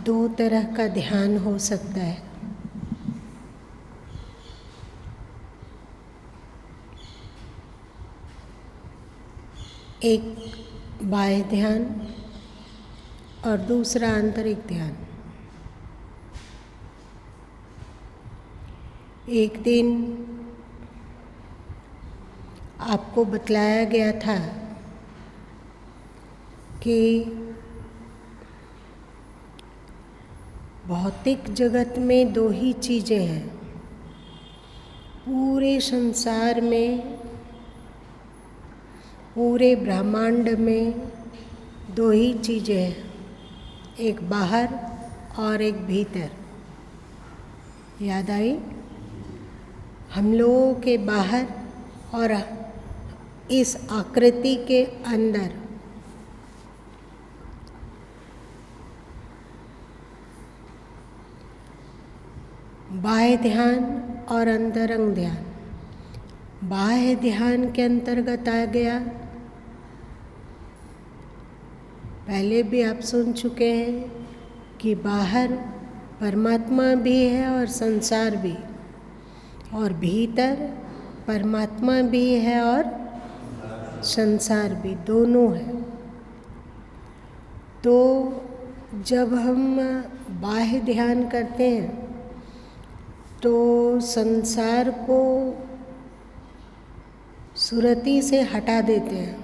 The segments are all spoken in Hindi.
दो तरह का ध्यान हो सकता है। एक बाह्य ध्यान और दूसरा आंतरिक ध्यान। एक दिन आपको बतलाया गया था कि भौतिक जगत में दो ही चीज़ें हैं, पूरे संसार में, पूरे ब्रह्मांड में दो ही चीज़ें हैं, एक बाहर और एक भीतर। याद आई? हम लोगों के बाहर और इस आकृति के अंदर। बाह्य ध्यान और अंतरंग ध्यान। बाह्य ध्यान के अंतर्गत आ गया, पहले भी आप सुन चुके हैं कि बाहर परमात्मा भी है और संसार भी, और भीतर परमात्मा भी है और संसार भी, दोनों है। तो जब हम बाह्य ध्यान करते हैं तो संसार को सुरति से हटा देते हैं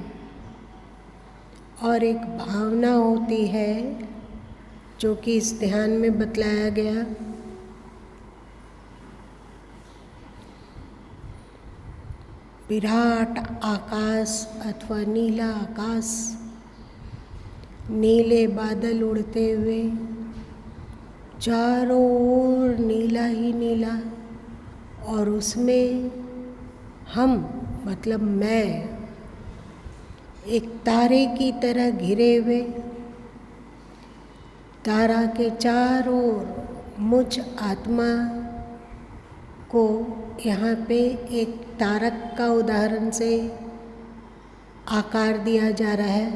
और एक भावना होती है जो कि इस ध्यान में बतलाया गया, विराट आकाश अथवा नीला आकाश, नीले बादल उड़ते हुए, चारों ओर नीला ही नीला, और उसमें हम मतलब मैं एक तारे की तरह घिरे हुए, तारा के चारों ओर मुझ आत्मा को यहाँ पे एक तारक का उदाहरण से आकार दिया जा रहा है।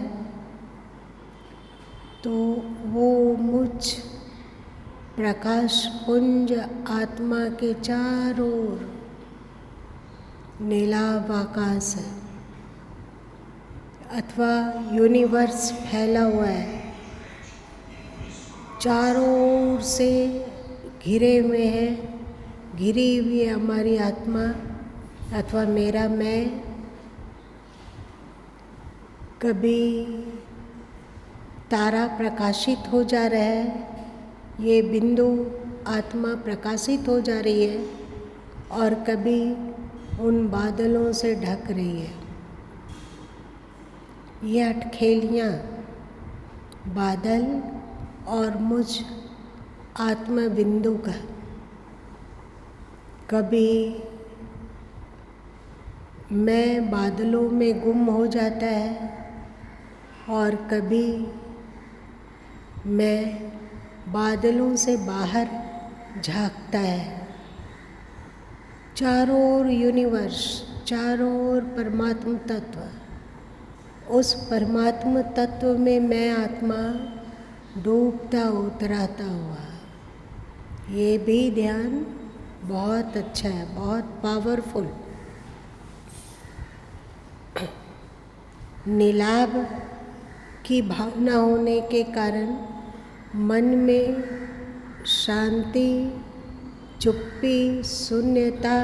तो वो मुझ प्रकाश पुंज आत्मा के चारों ओर नीलाभ आकाश है अथवा यूनिवर्स फैला हुआ है, चारों ओर से घिरे हुए हैं, घिरी हुई है हमारी आत्मा अथवा मेरा मैं। कभी तारा प्रकाशित हो जा रहा है, ये बिंदु आत्मा प्रकाशित हो जा रही है, और कभी उन बादलों से ढक रही है। ये अटखेलियाँ बादल और मुझ आत्मा बिंदु का, कभी मैं बादलों में गुम हो जाता है और कभी मैं बादलों से बाहर झांकता है। चारों ओर यूनिवर्स, चारों ओर परमात्म तत्व, उस परमात्म तत्व में मैं आत्मा डूबता उतराता हुआ। ये भी ध्यान बहुत अच्छा है, बहुत पावरफुल। नीलाभ की भावना होने के कारण मन में शांति, चुप्पी, शून्यता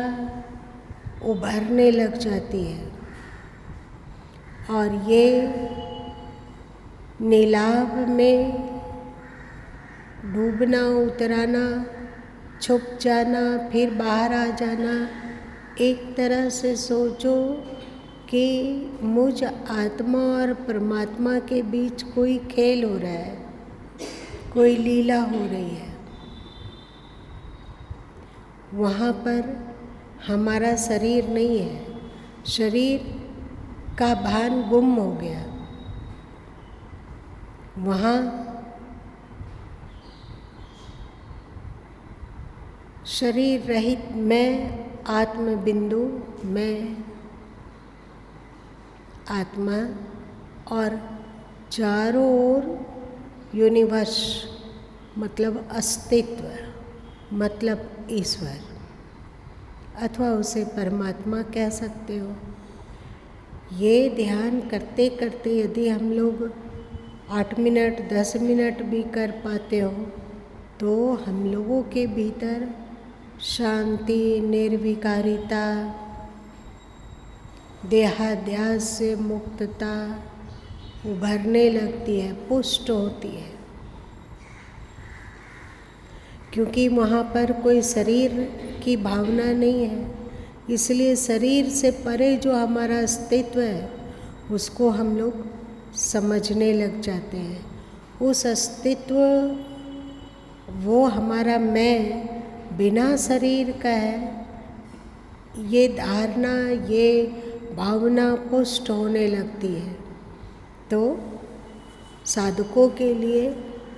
उभरने लग जाती है, और ये नीलाभ में डूबना उतराना, छुप जाना, फिर बाहर आ जाना, एक तरह से सोचो कि मुझ आत्मा और परमात्मा के बीच कोई खेल हो रहा है, कोई लीला हो रही है। वहाँ पर हमारा शरीर नहीं है, शरीर का भान गुम हो गया। वहाँ शरीर रहित मैं आत्म बिंदु, मैं आत्मा, और चारों ओर यूनिवर्स मतलब अस्तित्व, मतलब ईश्वर, अथवा उसे परमात्मा कह सकते हो। ये ध्यान करते करते यदि हम लोग 8 मिनट 10 मिनट भी कर पाते हो तो हम लोगों के भीतर शांति, निर्विकारिता, देहाध्यास से मुक्तता उभरने लगती है, पुष्ट होती है। क्योंकि वहाँ पर कोई शरीर की भावना नहीं है, इसलिए शरीर से परे जो हमारा अस्तित्व है उसको हम लोग समझने लग जाते हैं। उस अस्तित्व, वो हमारा मैं बिना शरीर का है, ये धारणा, ये भावना पुष्ट होने लगती है। तो साधकों के लिए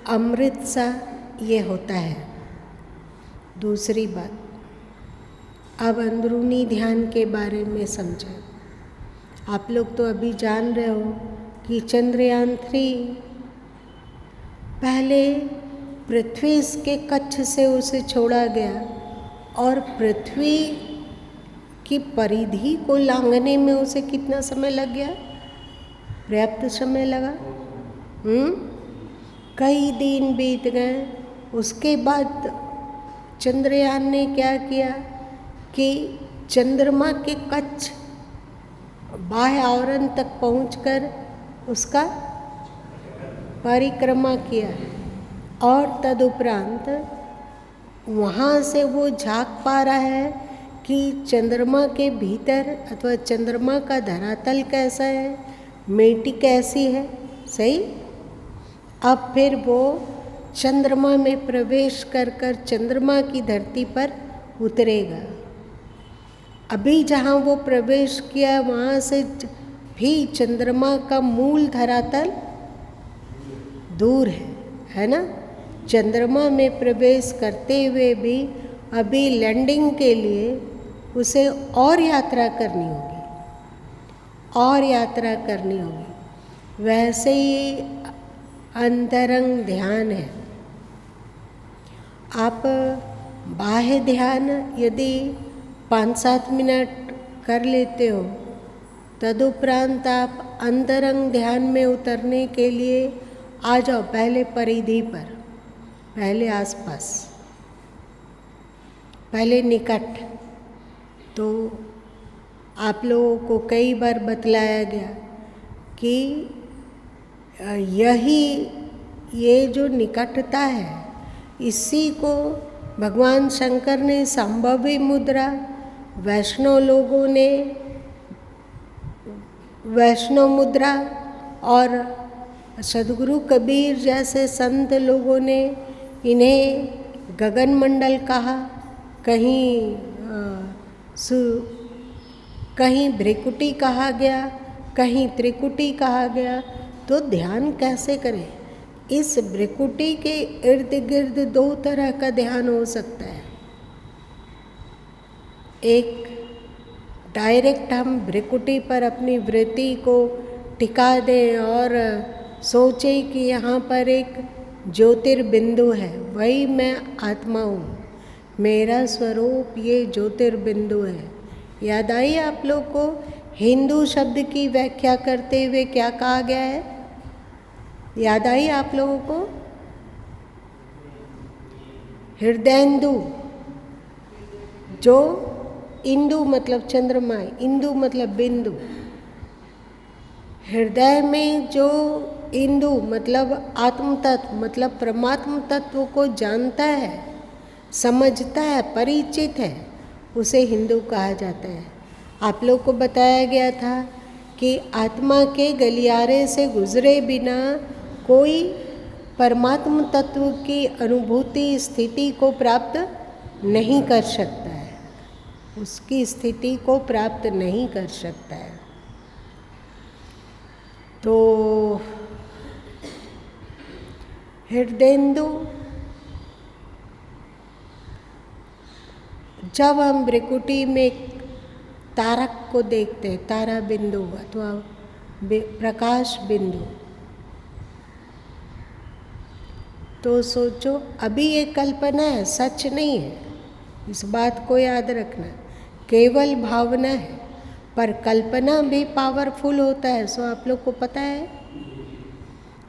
अमृत सा ये होता है। दूसरी बात, अब अंदरूनी ध्यान के बारे में समझें। आप लोग तो अभी जान रहे हो कि चंद्रयान 3 पहले पृथ्वी के कक्ष से उसे छोड़ा गया और पृथ्वी की परिधि को लांघने में उसे कितना समय लग गया? पर्याप्त समय लगा। कई दिन बीत गए। उसके बाद चंद्रयान ने क्या किया कि चंद्रमा के कक्ष बाह्य आवरण तक पहुंचकर उसका परिक्रमा किया और तदुपरांत वहाँ से वो झांक पा रहा है कि चंद्रमा के भीतर अथवा चंद्रमा का धरातल कैसा है, मिट्टी कैसी है। सही। अब फिर वो चंद्रमा में प्रवेश कर चंद्रमा की धरती पर उतरेगा। अभी जहाँ वो प्रवेश किया वहाँ से भी चंद्रमा का मूल धरातल दूर है ना। चंद्रमा में प्रवेश करते हुए भी अभी लैंडिंग के लिए उसे और यात्रा करनी होगी। वैसे ही अंतरंग ध्यान है। आप बाह्य ध्यान यदि 5-7 मिनट कर लेते हो, तदुपरांत आप अंतरंग ध्यान में उतरने के लिए आ जाओ। पहले परिधि पर, पहले आसपास, पहले निकट। तो आप लोगों को कई बार बतलाया गया कि ये जो निकटता है, इसी को भगवान शंकर ने संभवी मुद्रा, वैष्णव लोगों ने वैष्णव मुद्रा और सद्गुरु कबीर जैसे संत लोगों ने इन्हें गगन मंडल कहा, कहीं भ्रिकुटी कहा गया, कहीं त्रिकुटी कहा गया। तो ध्यान कैसे करें? इस भ्रिकुटी के इर्द गिर्द 2 तरह का ध्यान हो सकता है। एक, डायरेक्ट हम भ्रिकुटी पर अपनी वृत्ति को टिका दें और सोचें कि यहाँ पर एक ज्योतिर्बिंदु है, वही मैं आत्मा हूँ, मेरा स्वरूप ये ज्योतिर्बिंदु है। याद आई आप लोग को हिंदू शब्द की व्याख्या करते हुए क्या कहा गया है? याद आई आप लोगों को? हृदयेंदु, जो इंदु मतलब चंद्रमा, इंदु मतलब बिंदु। हृदय में जो इंदु मतलब आत्म तत्व, मतलब परमात्म तत्व को जानता है, समझता है, परिचित है, उसे हिंदू कहा जाता है। आप लोग को बताया गया था कि आत्मा के गलियारे से गुजरे बिना कोई परमात्म तत्व की अनुभूति स्थिति को प्राप्त नहीं कर सकता है, उसकी स्थिति को प्राप्त नहीं कर सकता है। तो हृदयेंदु, जब हम भ्रिकुटी में तारक को देखते हैं, तारा बिंदु अथवा प्रकाश बिंदु, तो सोचो अभी ये कल्पना है, सच नहीं है। इस बात को याद रखना, केवल भावना है, पर कल्पना भी पावरफुल होता है। सो आप लोग को पता है,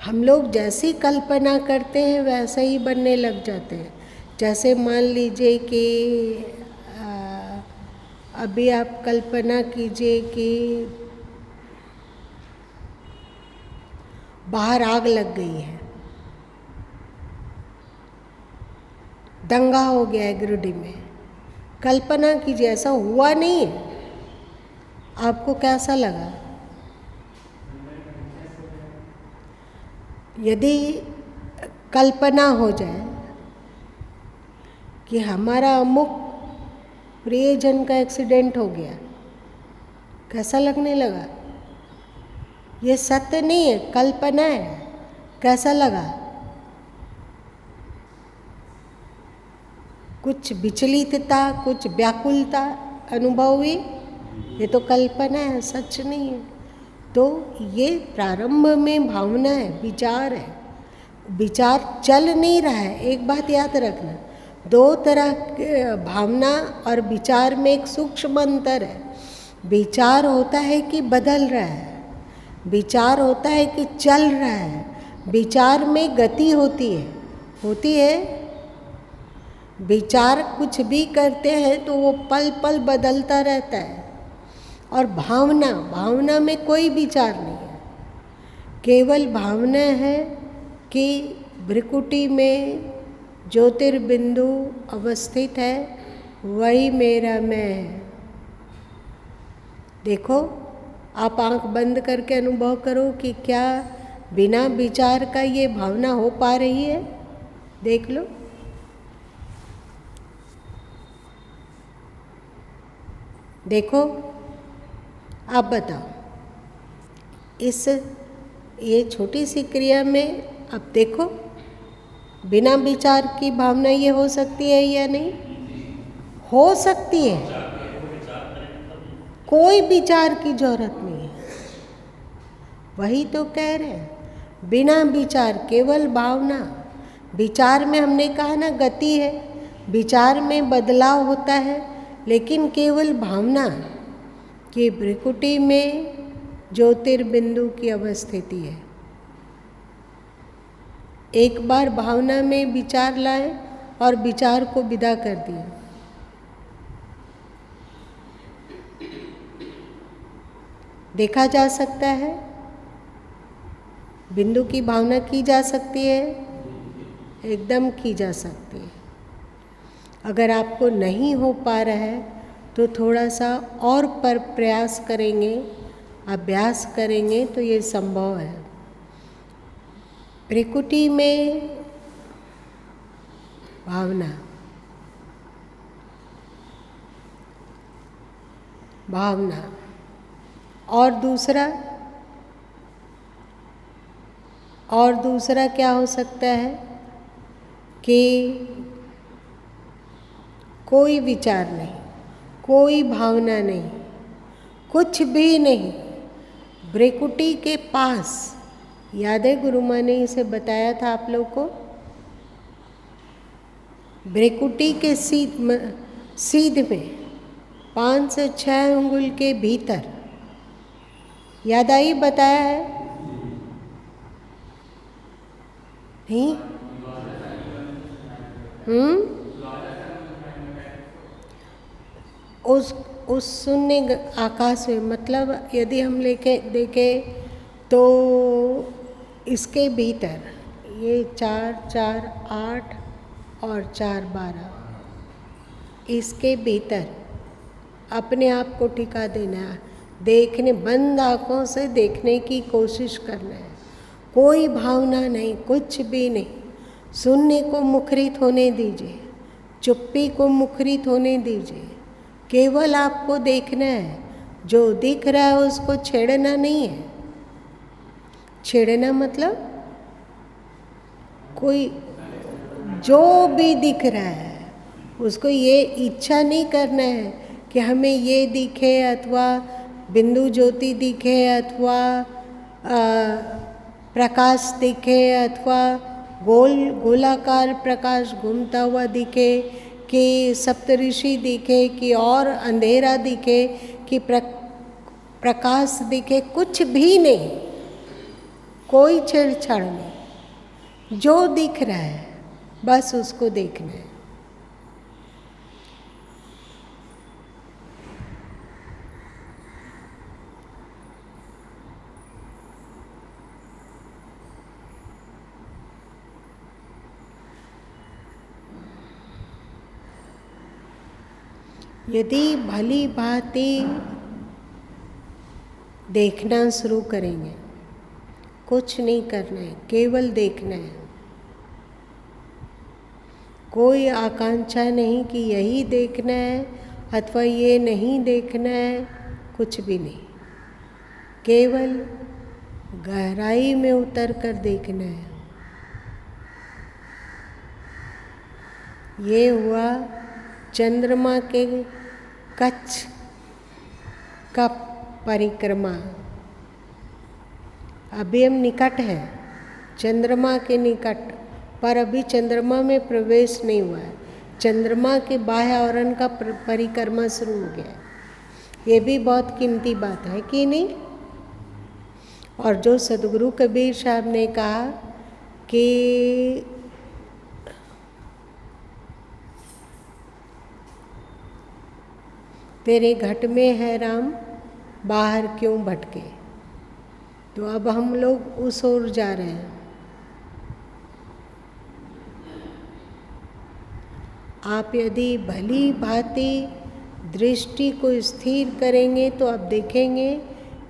हम लोग जैसी कल्पना करते हैं वैसे ही बनने लग जाते हैं। जैसे मान लीजिए कि अभी आप कल्पना कीजिए कि बाहर आग लग गई है, दंगा हो गया है गिरिडीह में। कल्पना कीजिए, ऐसा हुआ नहीं है, आपको कैसा लगा? यदि कल्पना हो जाए कि हमारा अमुक प्रियजन का एक्सीडेंट हो गया, कैसा लगने लगा? ये सत्य नहीं है, कल्पना है। कैसा लगा? कुछ विचलितता, कुछ व्याकुलता अनुभव हुई? ये तो कल्पना है, सच नहीं है। तो ये प्रारंभ में भावना है, विचार है। विचार चल नहीं रहा है। एक बात याद रखना, दो तरह के भावना और विचार में एक सूक्ष्म अंतर है। विचार होता है कि बदल रहा है, विचार होता है कि चल रहा है। विचार में गति होती है। विचार कुछ भी करते हैं तो वो पल पल बदलता रहता है। और भावना में कोई विचार नहीं है, केवल भावना है कि भ्रिकुटी में ज्योतिर्बिंदु अवस्थित है, वही मेरा मैं है। देखो, आप आंख बंद करके अनुभव करो कि क्या बिना विचार का ये भावना हो पा रही है? देख लो। देखो, आप बताओ, ये छोटी सी क्रिया में अब देखो, बिना विचार की भावना ये हो सकती है या नहीं? हो सकती है, कोई विचार की जरूरत नहीं है। वही तो कह रहे हैं, बिना विचार, केवल भावना। विचार में हमने कहा ना गति है, विचार में बदलाव होता है, लेकिन केवल भावना कि भ्रिकुटी में ज्योतिर्बिंदु की अवस्थिति है। एक बार भावना में विचार लाए और विचार को विदा कर दिया। देखा जा सकता है, बिंदु की भावना की जा सकती है, एकदम की जा सकती है। अगर आपको नहीं हो पा रहा है तो थोड़ा सा और पर प्रयास करेंगे, अभ्यास करेंगे तो ये संभव है। भ्रिकुटी में भावना और दूसरा क्या हो सकता है कि कोई विचार नहीं, कोई भावना नहीं, कुछ भी नहीं। भ्रिकुटी के पास, याद है गुरु माँ ने इसे बताया था आप लोग को? भ्रिकुटी के सीध में 5 से 6 अंगुल के भीतर, याद आई? बताया है नहीं? उस शून्य आकाश में, मतलब यदि हम देखें तो इसके भीतर ये 4 4 8 और 4 12, इसके भीतर अपने आप को टिका देना है। देखने, बंद आँखों से देखने की कोशिश करना है। कोई भावना नहीं, कुछ भी नहीं। शून्य को मुखरित होने दीजिए, चुप्पी को मुखरित होने दीजिए। केवल आपको देखना है, जो दिख रहा है उसको छेड़ना नहीं है। छेड़ना मतलब कोई जो भी दिख रहा है उसको ये इच्छा नहीं करना है कि हमें ये दिखे, अथवा बिंदु ज्योति दिखे, अथवा प्रकाश दिखे, अथवा गोलाकार प्रकाश घूमता हुआ दिखे, कि सप्तऋषि दिखे, कि और अंधेरा दिखे, कि प्रकाश दिखे, कुछ भी नहीं, कोई छेड़छाड़ नहीं। जो दिख रहा है बस उसको देखना है। यदि भली भांति देखना शुरू करेंगे, कुछ नहीं करना है, केवल देखना है। कोई आकांक्षा नहीं कि यही देखना है अथवा ये नहीं देखना है, कुछ भी नहीं। केवल गहराई में उतर कर देखना है। ये हुआ चंद्रमा के कच्छ का परिक्रमा। अभी हम निकट है चंद्रमा के निकट, पर अभी चंद्रमा में प्रवेश नहीं हुआ है। चंद्रमा के बाह्य आवरण का परिक्रमा शुरू हो गया है। ये भी बहुत कीमती बात है कि नहीं। और जो सदगुरु कबीर साहब ने कहा कि तेरे घट में है राम, बाहर क्यों भटके, तो अब हम लोग उस ओर जा रहे हैं। आप यदि भली भांति दृष्टि को स्थिर करेंगे तो आप देखेंगे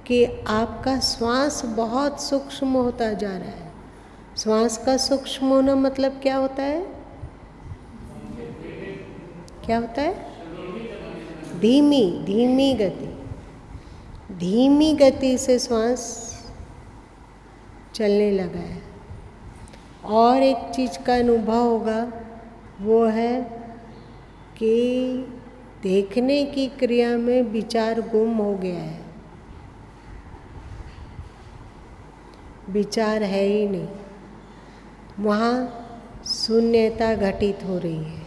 कि आपका श्वास बहुत सूक्ष्म होता जा रहा है। श्वास का सूक्ष्म होना मतलब क्या होता है? क्या होता है? धीमी गति। धीमी गति से श्वास चलने लगा है। और एक चीज़ का अनुभव होगा, वो है कि देखने की क्रिया में विचार गुम हो गया है। विचार है ही नहीं, वहाँ शून्यता घटित हो रही है।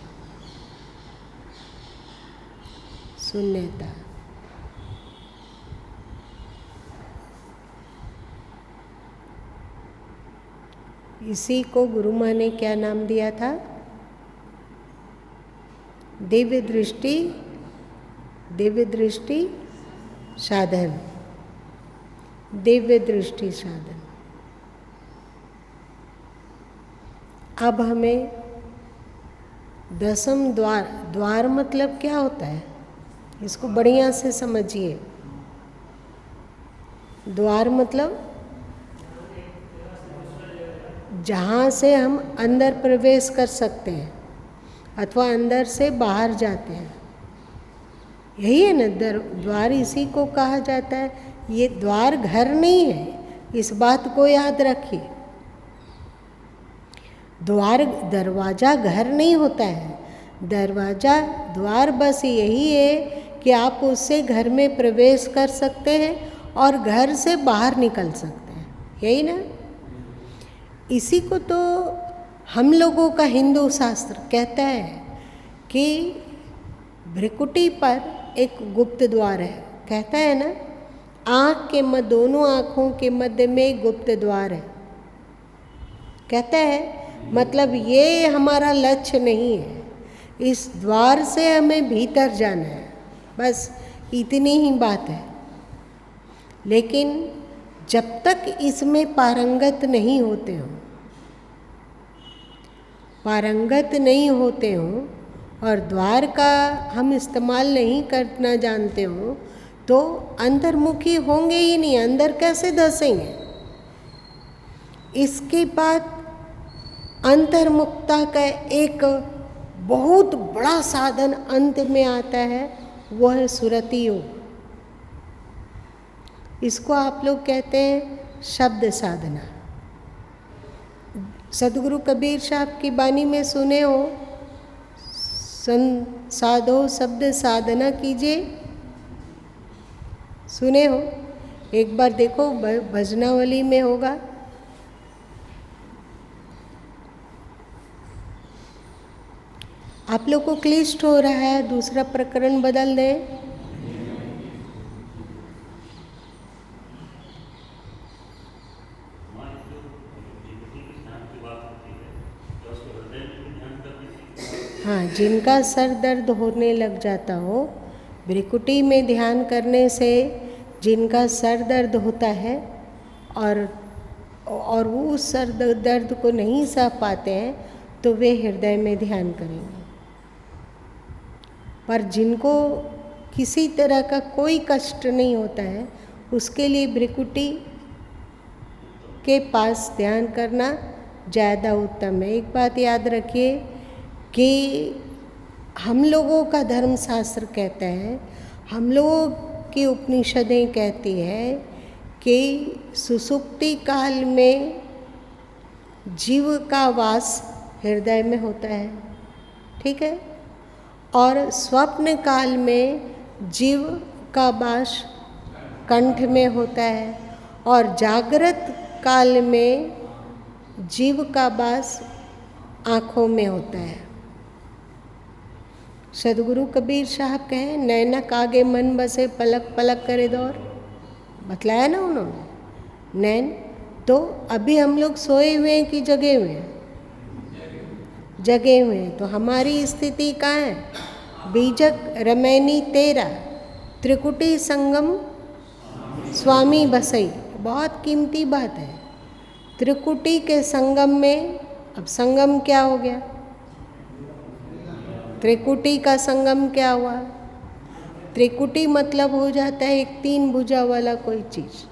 शून्यता। इसी को गुरु माँ ने क्या नाम दिया था? दिव्य दृष्टि। दिव्य दृष्टि साधन। दिव्य दृष्टि साधन। अब हमें दसम द्वार, द्वार मतलब क्या होता है, इसको बढ़िया से समझिए। द्वार मतलब जहाँ से हम अंदर प्रवेश कर सकते हैं अथवा अंदर से बाहर जाते हैं, यही है ना द्वार। इसी को कहा जाता है। ये द्वार घर नहीं है, इस बात को याद रखिए। द्वार, दरवाज़ा घर नहीं होता है। दरवाज़ा, द्वार बस यही है कि आप उससे घर में प्रवेश कर सकते हैं और घर से बाहर निकल सकते हैं, यही ना। इसी को तो हम लोगों का हिंदू शास्त्र कहता है कि भ्रिकुटी पर एक गुप्त द्वार है। कहता है ना, आँख के मध्य, दोनों आँखों के मध्य में एक गुप्त द्वार है। कहता है मतलब ये हमारा लक्ष्य नहीं है, इस द्वार से हमें भीतर जाना है, बस इतनी ही बात है। लेकिन जब तक इसमें पारंगत नहीं होते हो, पारंगत नहीं होते हो और द्वार का हम इस्तेमाल नहीं करना जानते हो, तो अंतर्मुखी होंगे ही नहीं, अंदर कैसे धसेंगे। इसके बाद अंतर्मुखता का एक बहुत बड़ा साधन अंत में आता है, वो है सुरति योग। इसको आप लोग कहते हैं शब्द साधना। सदगुरु कबीर साहब की बानी में सुने हो, साधो शब्द साधना कीजिए, सुने हो? एक बार देखो, भजनावली में होगा। आप लोग को क्लिष्ट हो रहा है, दूसरा प्रकरण बदल दें। हाँ, जिनका सर दर्द होने लग जाता हो, भ्रिकुटी में ध्यान करने से जिनका सर दर्द होता है और वो उस सर दर्द को नहीं सह पाते हैं, तो वे हृदय में ध्यान करेंगे। पर जिनको किसी तरह का कोई कष्ट नहीं होता है, उसके लिए भ्रिकुटी के पास ध्यान करना ज़्यादा उत्तम है। एक बात याद रखिए कि हम लोगों का धर्मशास्त्र कहता है, हम लोगों की उपनिषदें कहती है कि सुसुप्ति काल में जीव का वास हृदय में होता है, ठीक है, और स्वप्न काल में जीव का वास कंठ में होता है, और जागृत काल में जीव का वास आँखों में होता है। सदगुरु कबीर साहब कहे, नैनक आगे मन बसे पलक पलक करे दौर, बतलाया ना उन्होंने। नैन तो अभी हम लोग सोए हुए हैं कि जगे हुए हैं? जगे हुए हैं। तो हमारी स्थिति कहाँ है? बीजक रमैनी तेरा त्रिकुटी संगम स्वामी बसई। बहुत कीमती बात है। त्रिकुटी के संगम में, अब संगम क्या हो गया? त्रिकुटी का संगम क्या हुआ? त्रिकुटी मतलब हो जाता है एक 3 भुजा वाला कोई चीज़,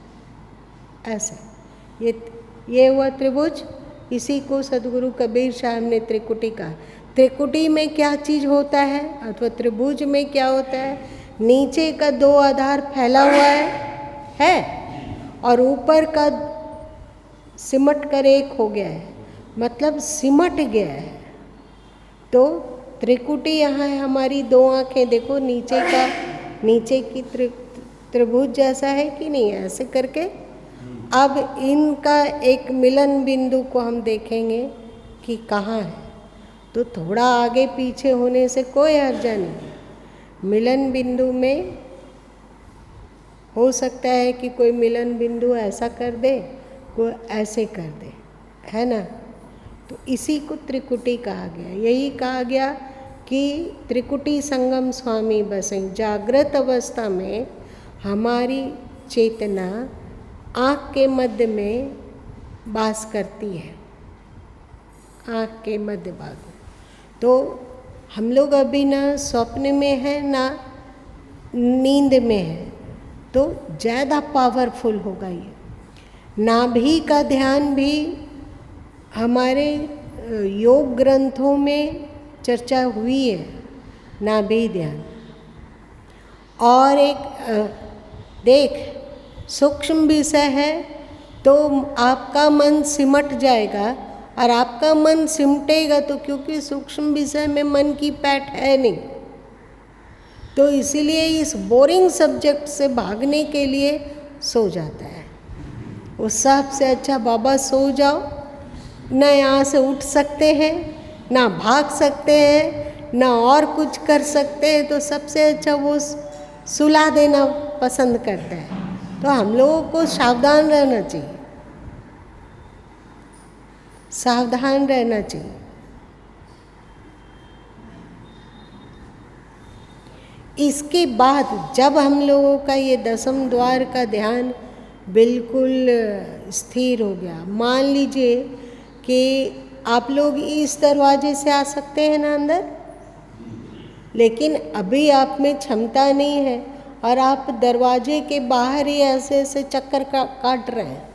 ऐसे। ये हुआ त्रिभुज, इसी को सदगुरु कबीर साहब ने त्रिकुटी कहा। त्रिकुटी में क्या चीज़ होता है अथवा त्रिभुज में क्या होता है? नीचे का 2 आधार फैला हुआ है और ऊपर का सिमट कर एक हो गया है, मतलब सिमट गया है। तो त्रिकुटी यहाँ है। हमारी 2 आँखें देखो, नीचे की त्रिभुज जैसा है कि नहीं, ऐसे करके। अब इनका एक मिलन बिंदु को हम देखेंगे कि कहाँ है। तो थोड़ा आगे पीछे होने से कोई हर्जा नहीं। मिलन बिंदु में हो सकता है कि कोई मिलन बिंदु ऐसा कर दे, कोई ऐसे कर दे, है ना। तो इसी को त्रिकुटी कहा गया। यही कहा गया कि त्रिकुटी संगम स्वामी बसई। जागृत अवस्था में हमारी चेतना आँख के मध्य में वास करती है, आँख के मध्य भाग में। तो हम लोग अभी ना स्वप्न में हैं ना नींद में हैं, तो ज़्यादा पावरफुल होगा ये। नाभि का ध्यान भी हमारे योग ग्रंथों में चर्चा हुई है, नाभि ध्यान। और एक देख, सूक्ष्म विषय है तो आपका मन सिमट जाएगा, और आपका मन सिमटेगा तो क्योंकि सूक्ष्म विषय में मन की पैठ है नहीं, तो इसीलिए इस बोरिंग सब्जेक्ट से भागने के लिए सो जाता है। उस हिसाब से अच्छा बाबा सो जाओ, ना यहाँ से उठ सकते हैं, ना भाग सकते हैं, ना और कुछ कर सकते हैं, तो सबसे अच्छा वो सुला देना पसंद करता है। तो हम लोगों को सावधान रहना चाहिए, सावधान रहना चाहिए। इसके बाद जब हम लोगों का ये 10वें द्वार का ध्यान बिल्कुल स्थिर हो गया, मान लीजिए कि आप लोग इस दरवाजे से आ सकते हैं ना अंदर, लेकिन अभी आप में क्षमता नहीं है और आप दरवाजे के बाहर ही ऐसे ऐसे चक्कर काट रहे हैं।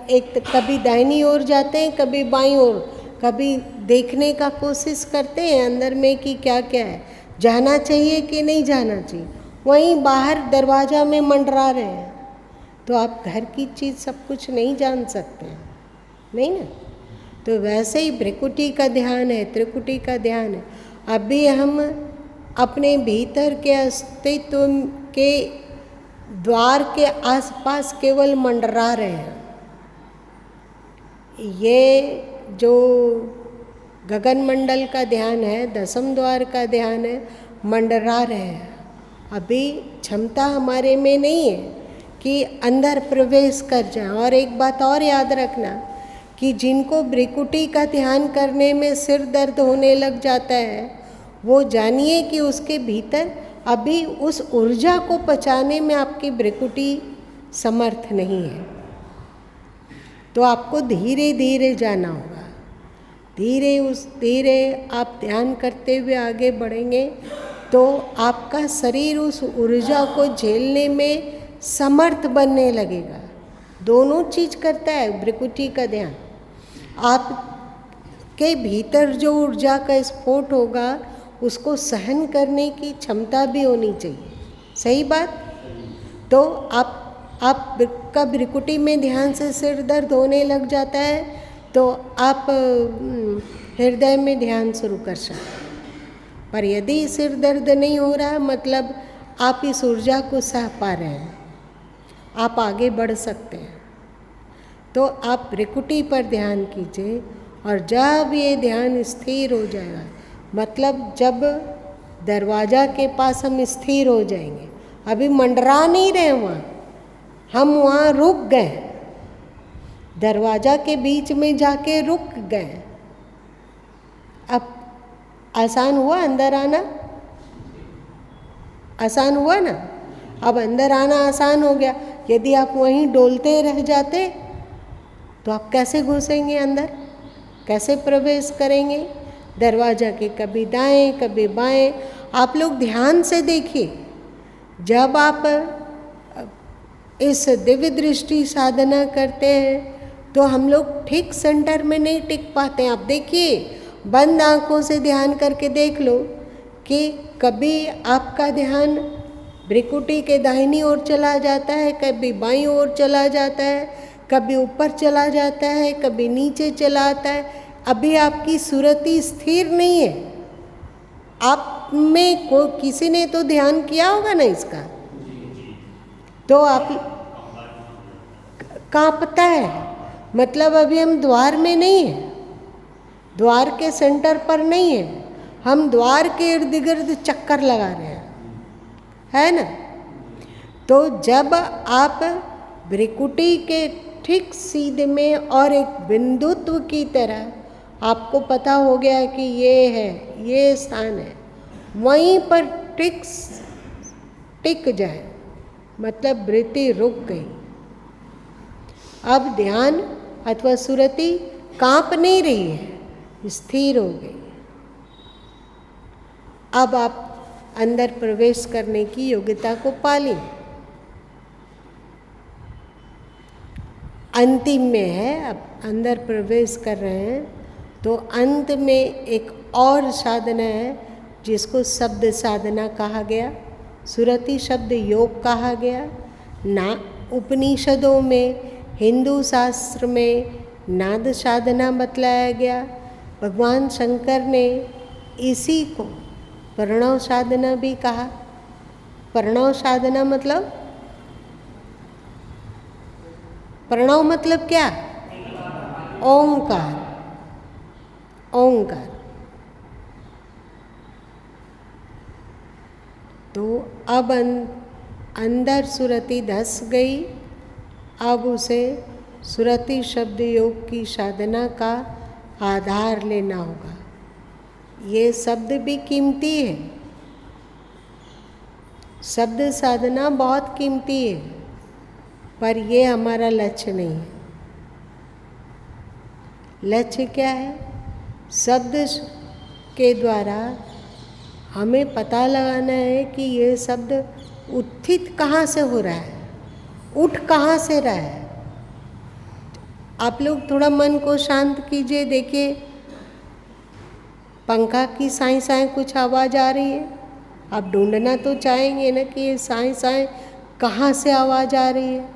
एक तो कभी दाहिनी ओर जाते हैं, कभी बाईं ओर, कभी देखने का कोशिश करते हैं अंदर में कि क्या क्या है, जाना चाहिए कि नहीं जाना चाहिए। वहीं बाहर दरवाजा में मंडरा रहे हैं। तो आप घर की चीज़ सब कुछ नहीं जान सकते हैं, नहीं ना। तो वैसे ही भ्रिकुटी का ध्यान है, त्रिकुटी का ध्यान है। अभी हम अपने भीतर के अस्तित्व के द्वार के आसपास केवल मंडरा रहे हैं। ये जो गगन मंडल का ध्यान है, दसम द्वार का ध्यान है, मंडरा रहे हैं। अभी क्षमता हमारे में नहीं है कि अंदर प्रवेश कर जाए। और एक बात और याद रखना कि जिनको भ्रिकुटी का ध्यान करने में सिर दर्द होने लग जाता है, वो जानिए कि उसके भीतर अभी उस ऊर्जा को पचाने में आपकी भ्रिकुटी समर्थ नहीं है। तो आपको धीरे धीरे जाना होगा। धीरे आप ध्यान करते हुए आगे बढ़ेंगे तो आपका शरीर उस ऊर्जा को झेलने में समर्थ बनने लगेगा। दोनों चीज करता है भ्रिकुटी का ध्यान। आपके भीतर जो ऊर्जा का स्फोट होगा उसको सहन करने की क्षमता भी होनी चाहिए। सही बात। तो आपका भ्रिकुटी में ध्यान से सिर दर्द होने लग जाता है तो आप हृदय में ध्यान शुरू कर सकते हैं। पर यदि सिर दर्द नहीं हो रहा, मतलब आप इस ऊर्जा को सह पा रहे हैं, आप आगे बढ़ सकते हैं। तो आप भ्रिकुटी पर ध्यान कीजिए और जब ये ध्यान स्थिर हो जाएगा, मतलब जब दरवाजा के पास हम स्थिर हो जाएंगे, अभी मंडरा नहीं रहे वहाँ, हम वहाँ रुक गए, दरवाजा के बीच में जाके रुक गए। अब आसान हुआ अंदर आना? आसान हुआ ना? अब अंदर आना आसान हो गया। यदि आप वहीं डोलते रह जाते तो आप कैसे घुसेंगे अंदर, कैसे प्रवेश करेंगे? दरवाजा के कभी दाएं कभी बाएं। आप लोग ध्यान से देखिए, जब आप इस दिव्य दृष्टि साधना करते हैं तो हम लोग ठीक सेंटर में नहीं टिक पाते हैं। आप देखिए, बंद आंखों से ध्यान करके देख लो कि कभी आपका ध्यान भ्रिकुटी के दाहिनी ओर चला जाता है, कभी बाईं ओर चला जाता है, कभी ऊपर चला जाता है, कभी नीचे चला आता है। अभी आपकी सुरति स्थिर नहीं है। आप में को किसी ने तो ध्यान किया होगा ना इसका, तो आप कांपता है, मतलब अभी हम द्वार में नहीं है, द्वार के सेंटर पर नहीं है, हम द्वार के इर्द गिर्द चक्कर लगा रहे हैं, है ना। तो जब आप भ्रिकुटी के ठीक सीधे में और एक बिंदुत्व की तरह आपको पता हो गया है कि ये है, ये स्थान है, वहीं पर टिक जाए, मतलब वृत्ति रुक गई। अब ध्यान अथवा सुरति कांप नहीं रही है, स्थिर हो गई। अब आप अंदर प्रवेश करने की योग्यता को पा ली। अंतिम में है, अब अंदर प्रवेश कर रहे हैं तो अंत में एक और साधना है जिसको शब्द साधना कहा गया, सुरति शब्द योग कहा गया। ना उपनिषदों में, हिंदू शास्त्र में नाद साधना बतलाया गया। भगवान शंकर ने इसी को प्रणव साधना भी कहा। प्रणव साधना मतलब, प्रणव मतलब क्या? ओंकार। ओंकार। तो अब अंदर सुरति धस गई। अब उसे सुरति शब्द योग की साधना का आधार लेना होगा। ये शब्द भी कीमती है, शब्द साधना बहुत कीमती है, पर ये हमारा लक्ष्य नहीं है। लक्ष्य क्या है? शब्द के द्वारा हमें पता लगाना है कि ये शब्द उत्थित कहाँ से हो रहा है, उठ कहाँ से रहा है। आप लोग थोड़ा मन को शांत कीजिए, देखिए पंखा की साई साई कुछ आवाज़ आ रही है, आप ढूंढना तो चाहेंगे ना कि ये साई साई कहाँ से आवाज़ आ रही है,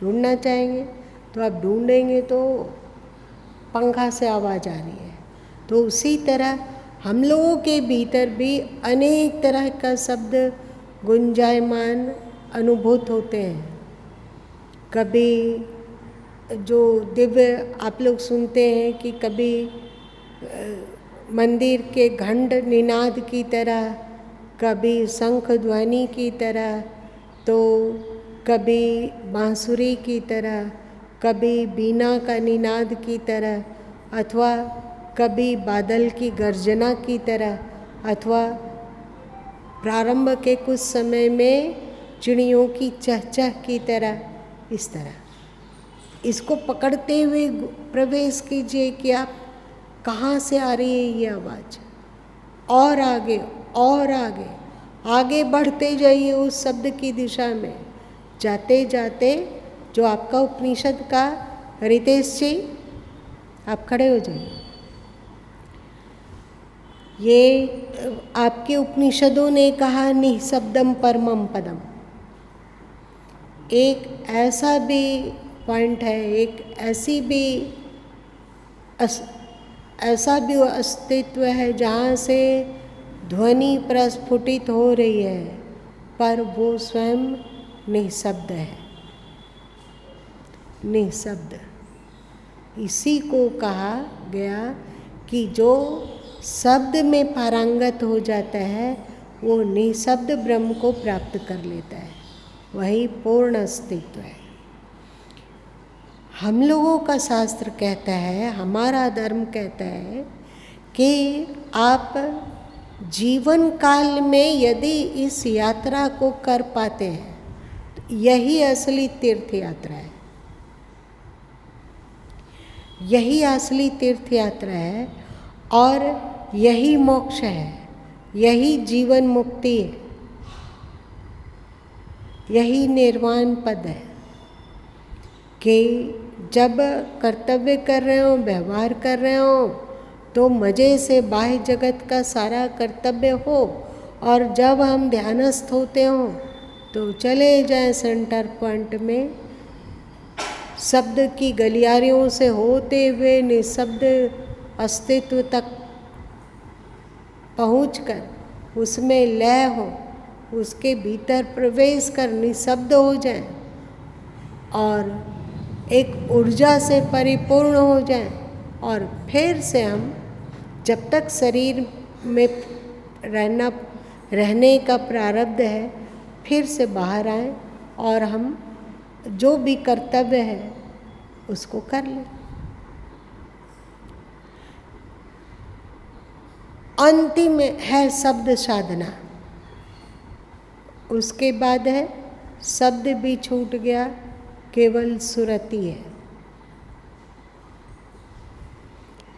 ढूंढना चाहेंगे। तो आप ढूंढेंगे तो पंखा से आवाज़ आ रही है। तो उसी तरह हम लोगों के भीतर भी अनेक तरह का शब्द गुंजायमान अनुभूत होते हैं। कभी जो दिव्य आप लोग सुनते हैं कि कभी मंदिर के घंट निनाद की तरह, कभी शंख ध्वनि की तरह, तो कभी बांसुरी की तरह, कभी बीना का निनाद की तरह, अथवा कभी बादल की गर्जना की तरह, अथवा प्रारंभ के कुछ समय में चिड़ियों की चहचह की तरह, इस तरह इसको पकड़ते हुए प्रवेश कीजिए कि आप कहाँ से आ रही है ये आवाज़, और आगे और आगे आगे बढ़ते जाइए उस शब्द की दिशा में। जाते जाते जो आपका उपनिषद का, रितेश जी आप खड़े हो जाइए, ये आपके उपनिषदों ने कहा निःशब्दम परमम पदम, एक ऐसा भी पॉइंट है, एक ऐसी भी ऐसा भी अस्तित्व है जहाँ से ध्वनि प्रस्फुटित हो रही है, पर वो स्वयं निःशब्द है, निःशब्द। इसी को कहा गया कि जो शब्द में पारंगत हो जाता है वो निःशब्द ब्रह्म को प्राप्त कर लेता है, वही पूर्ण अस्तित्व है। हम लोगों का शास्त्र कहता है, हमारा धर्म कहता है कि आप जीवन काल में यदि इस यात्रा को कर पाते हैं तो यही असली तीर्थ यात्रा है, यही असली तीर्थ यात्रा है, और यही मोक्ष है, यही जीवन मुक्ति है, यही निर्वाण पद है कि जब कर्तव्य कर रहे हो, व्यवहार कर रहे हो, तो मज़े से बाह्य जगत का सारा कर्तव्य हो, और जब हम ध्यानस्थ होते हो तो चले जाएं सेंटर पॉइंट में, शब्द की गलियारियों से होते हुए निःशब्द अस्तित्व तक पहुंचकर उसमें लय हो, उसके भीतर प्रवेश कर निःशब्द हो जाए और एक ऊर्जा से परिपूर्ण हो जाए, और फिर से हम जब तक शरीर में रहने का प्रारब्ध है फिर से बाहर आए और हम जो भी कर्तव्य है उसको कर लें। अंतिम है शब्द साधना, उसके बाद है शब्द भी छूट गया, केवल सुरति है।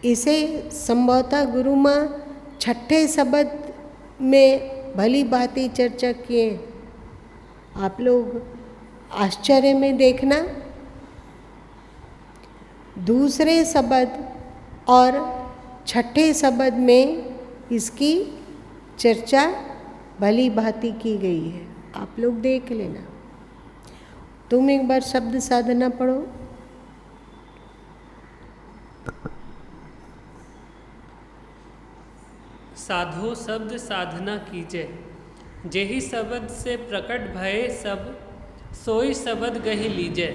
इसे संभवतः गुरु माँ छठे शब्द में भली भांति चर्चा किए, आप लोग आश्चर्य में देखना। दूसरे शब्द और छठे शब्द में इसकी चर्चा भली भांति की गई है, आप लोग देख लेना। तुम एक बार शब्द साधना पढ़ो। साधो शब्द साधना कीजे, जेहि शब्द से प्रकट भये सब, सोई शब्द गहि लीजे।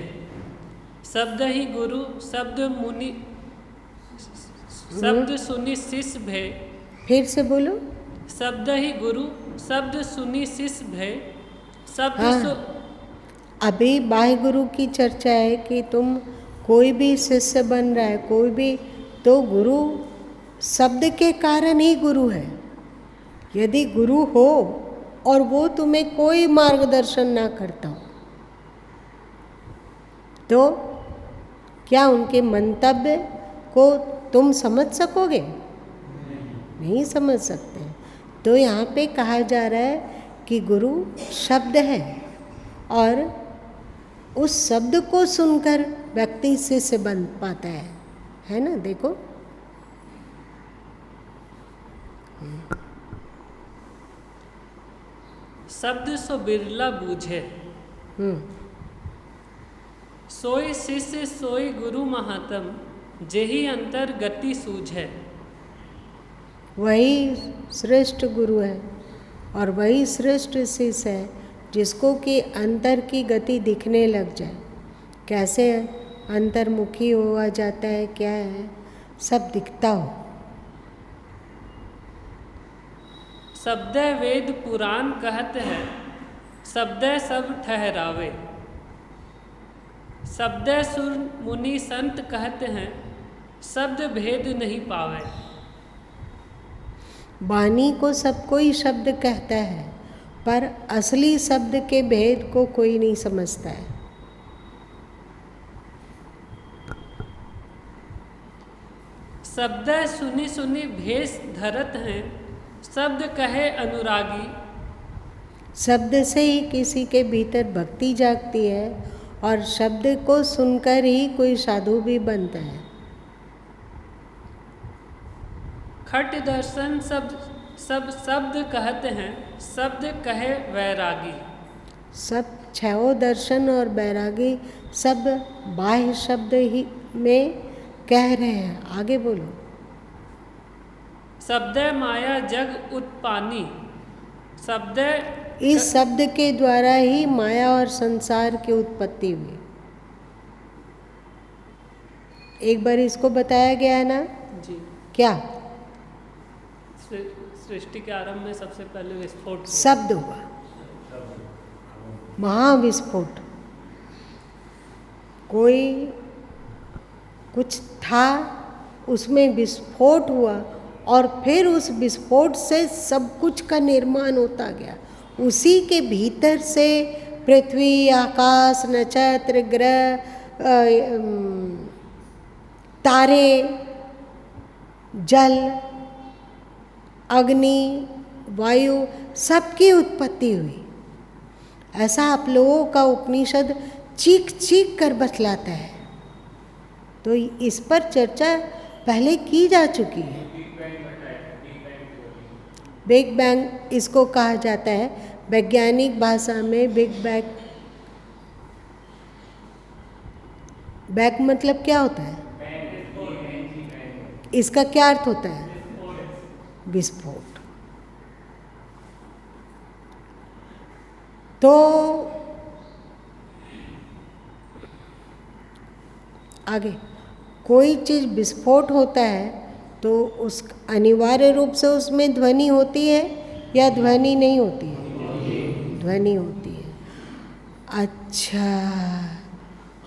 शब्द ही गुरु शब्द मुनि, शब्द सुनि शिष्य भय। फिर से बोलो। शब्द ही गुरु शब्द सुनि शिष्य भय, शब्द अभी बाह्य गुरु की चर्चा है कि तुम कोई भी शिष्य बन रहा है, कोई भी, तो गुरु शब्द के कारण ही गुरु है। यदि गुरु हो और वो तुम्हें कोई मार्गदर्शन ना करता हो तो क्या उनके मंतव्य को तुम समझ सकोगे? नहीं समझ सकते। तो यहाँ पे कहा जा रहा है कि गुरु शब्द है और उस शब्द को सुनकर व्यक्ति शिष्य बन पाता है ना। देखो शब्द सो बिरला बूझे, सोई शिष्य सोई गुरु महात्म, जेहि अंतर गति सूझे। वही श्रेष्ठ गुरु है और वही श्रेष्ठ शिष्य है जिसको कि अंतर की गति दिखने लग जाए। कैसे अंतर्मुखी हुआ जाता है, क्या है, सब दिखता हो, शब्द वेद पुराण कहत है, शब्द सब ठहरावे। शब्द सुर मुनि संत कहते हैं, शब्द भेद नहीं पावे। वाणी को सब कोई शब्द कहता है, पर असली शब्द के भेद को कोई नहीं समझता है। शब्द सुनी सुनी भेष धरत हैं, शब्द कहे अनुरागी। शब्द से ही किसी के भीतर भक्ति जागती है और शब्द को सुनकर ही कोई साधु भी बनता है। खट दर्शन सब शब्द कहते हैं, शब्द कहे वैरागी। सब छो दर्शन और बैरागी सब बाह्य शब्द ही में कह रहे हैं। आगे बोलो। शब्द माया जग उत्पानी, शब्द इस शब्द के द्वारा ही माया और संसार की उत्पत्ति हुई। एक बार इसको बताया गया है ना जी। क्या? सृष्टि के आरंभ में सबसे पहले विस्फोट शब्द हुआ, महाविस्फोट। कोई कुछ था, उसमें विस्फोट हुआ और फिर उस विस्फोट से सब कुछ का निर्माण होता गया। उसी के भीतर से पृथ्वी, आकाश, नक्षत्र, ग्रह, तारे, जल, अग्नि, वायु, सबकी उत्पत्ति हुई। ऐसा आप लोगों का उपनिषद चीख चीख कर बतलाता है। तो इस पर चर्चा पहले की जा चुकी है। बिग बैंग इसको कहा जाता है, वैज्ञानिक भाषा में बिग बैंग। बैंग मतलब क्या होता है? इसका क्या अर्थ होता है? विस्फोट। तो आगे कोई चीज़ विस्फोट होता है तो उस अनिवार्य रूप से उसमें ध्वनि होती है या ध्वनि नहीं होती है? ध्वनि होती है। अच्छा,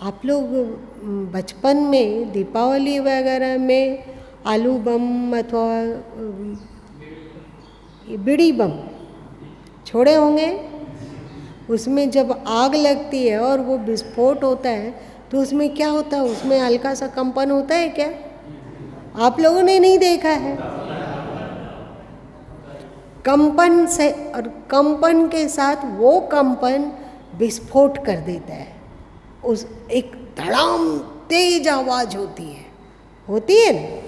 आप लोग बचपन में दीपावली वगैरह में आलू बम अथवा बीड़ी बम छोड़े होंगे। उसमें जब आग लगती है और वो विस्फोट होता है तो उसमें क्या होता है? उसमें हल्का सा कंपन होता है क्या? आप लोगों ने नहीं देखा है? कंपन से, और कंपन के साथ वो कंपन विस्फोट कर देता है। उस एक धड़ाम तेज आवाज होती है ना?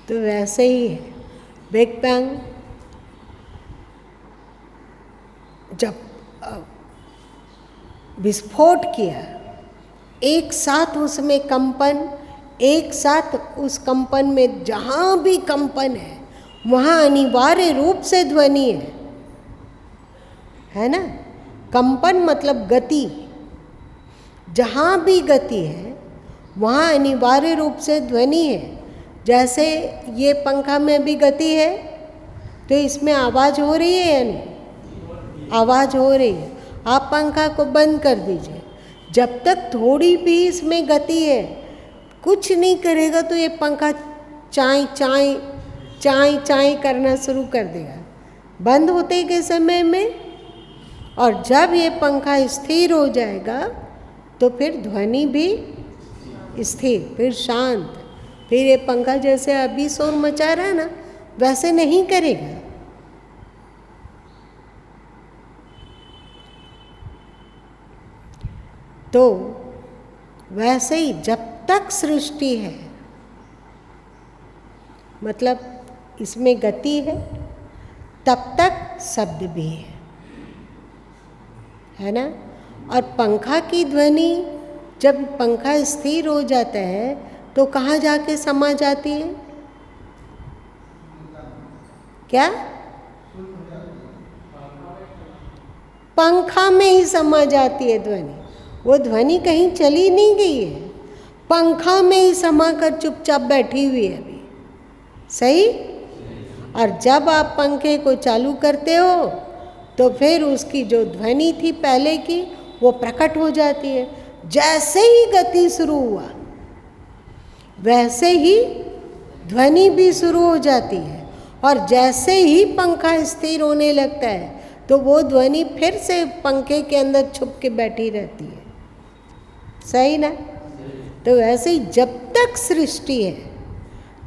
तो वैसे ही है बिग बैंग। जब विस्फोट किया, एक साथ उसमें कंपन, एक साथ उस कंपन में जहाँ भी कंपन है वहाँ अनिवार्य रूप से ध्वनि है ना? कंपन मतलब गति। जहाँ भी गति है वहाँ अनिवार्य रूप से ध्वनि है। जैसे ये पंखा में भी गति है तो इसमें आवाज़ हो रही है या नहीं? आवाज़ हो रही है। आप पंखा को बंद कर दीजिए, जब तक थोड़ी भी इसमें गति है, कुछ नहीं करेगा तो ये पंखा चाई चाई चाई चाई करना शुरू कर देगा बंद होते के समय में। और जब ये पंखा स्थिर हो जाएगा तो फिर ध्वनि भी स्थिर, फिर शांत। फिर ये पंखा जैसे अभी शोर मचा रहा है ना, वैसे नहीं करेगा। तो वैसे ही जब तक सृष्टि है, मतलब इसमें गति है, तब तक शब्द भी है ना? और पंखा की ध्वनि जब पंखा स्थिर हो जाता है तो कहाँ जाके समा जाती है? क्या? पंखा में ही समा जाती है ध्वनि। वो ध्वनि कहीं चली नहीं गई है, पंखा में ही समा कर चुपचाप बैठी हुई है अभी। सही? और जब आप पंखे को चालू करते हो तो फिर उसकी जो ध्वनि थी पहले की वो प्रकट हो जाती है। जैसे ही गति शुरू हुआ वैसे ही ध्वनि भी शुरू हो जाती है, और जैसे ही पंखा स्थिर होने लगता है तो वो ध्वनि फिर से पंखे के अंदर छुप के बैठी रहती है। सही ना? तो वैसे ही जब तक सृष्टि है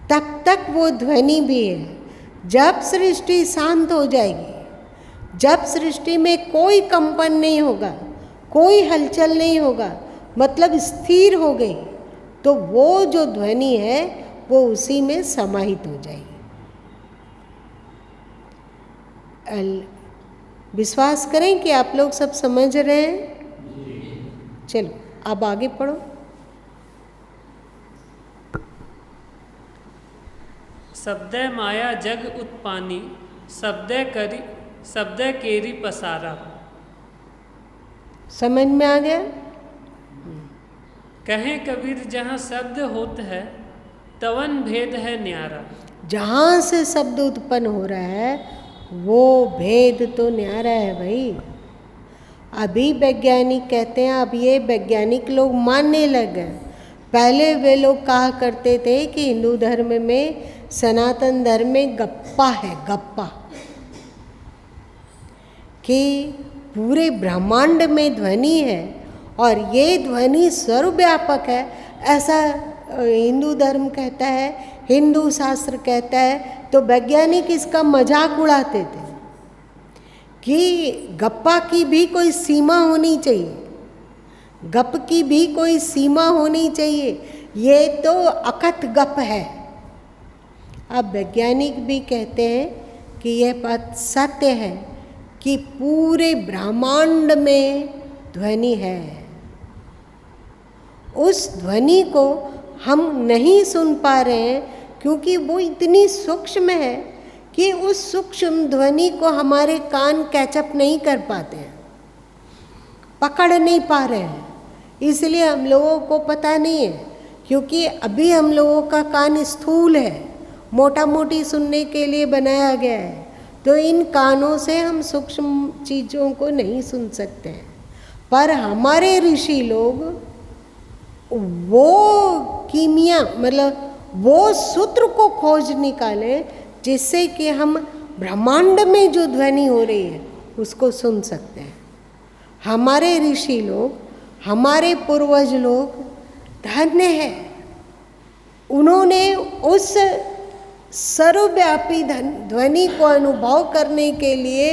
तब तक वो ध्वनि भी है। जब सृष्टि शांत हो जाएगी, जब सृष्टि में कोई कंपन नहीं होगा, कोई हलचल नहीं होगा, मतलब स्थिर हो गई, तो वो जो ध्वनि है वो उसी में समाहित हो जाएगी। विश्वास करें कि आप लोग सब समझ रहे हैं। चलो अब आगे पढ़ो। शब्दे माया जग उत्पानी, शब्दे केरी पसारा। समझ में आ गया? कहें कबीर जहाँ शब्द होत है तवन भेद है न्यारा। जहाँ से शब्द उत्पन्न हो रहा है वो भेद तो न्यारा है भाई। अभी वैज्ञानिक कहते हैं, अब ये वैज्ञानिक लोग मानने लग गए। पहले वे लोग कहा करते थे कि हिंदू धर्म में, सनातन धर्म में गप्पा है, गप्पा, कि पूरे ब्रह्मांड में ध्वनि है और ये ध्वनि सर्वव्यापक है, ऐसा हिंदू धर्म कहता है, हिंदू शास्त्र कहता है। तो वैज्ञानिक इसका मजाक उड़ाते थे कि गप्पा की भी कोई सीमा होनी चाहिए, गप की भी कोई सीमा होनी चाहिए, ये तो अकथ गप है। अब वैज्ञानिक भी कहते हैं कि यह बात सत्य है कि पूरे ब्रह्मांड में ध्वनि है। उस ध्वनि को हम नहीं सुन पा रहे हैं क्योंकि वो इतनी सूक्ष्म है कि उस सूक्ष्म ध्वनि को हमारे कान कैचअप नहीं कर पाते हैं, पकड़ नहीं पा रहे हैं। इसलिए हम लोगों को पता नहीं है, क्योंकि अभी हम लोगों का कान स्थूल है, मोटा मोटी सुनने के लिए बनाया गया है। तो इन कानों से हम सूक्ष्म चीज़ों को नहीं सुन सकते हैं। पर हमारे ऋषि लोग वो कीमिया, मतलब वो सूत्र को खोज निकाले जिससे कि हम ब्रह्मांड में जो ध्वनि हो रही है उसको सुन सकते हैं। हमारे ऋषि लोग, हमारे पूर्वज लोग धन्य है, उन्होंने उस सर्वव्यापी ध्वनि को अनुभव करने के लिए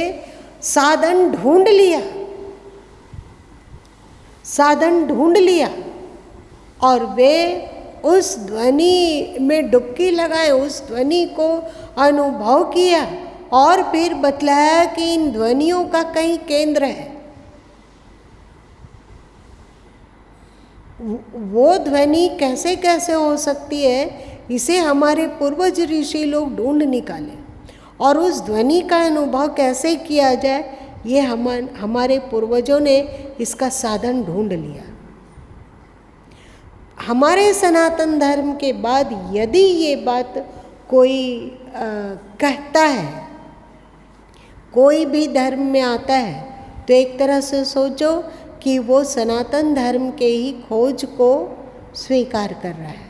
साधन ढूंढ लिया, साधन ढूंढ लिया, और वे उस ध्वनि में डुबकी लगाए, उस ध्वनि को अनुभव किया और फिर बतलाया कि इन ध्वनियों का कहीं केंद्र है। वो ध्वनि कैसे कैसे हो सकती है, इसे हमारे पूर्वज ऋषि लोग ढूंढ निकाले, और उस ध्वनि का अनुभव कैसे किया जाए ये हमारे पूर्वजों ने इसका साधन ढूंढ लिया। हमारे सनातन धर्म के बाद यदि ये बात कोई कहता है, कोई भी धर्म में आता है, तो एक तरह से सोचो कि वो सनातन धर्म के ही खोज को स्वीकार कर रहा है,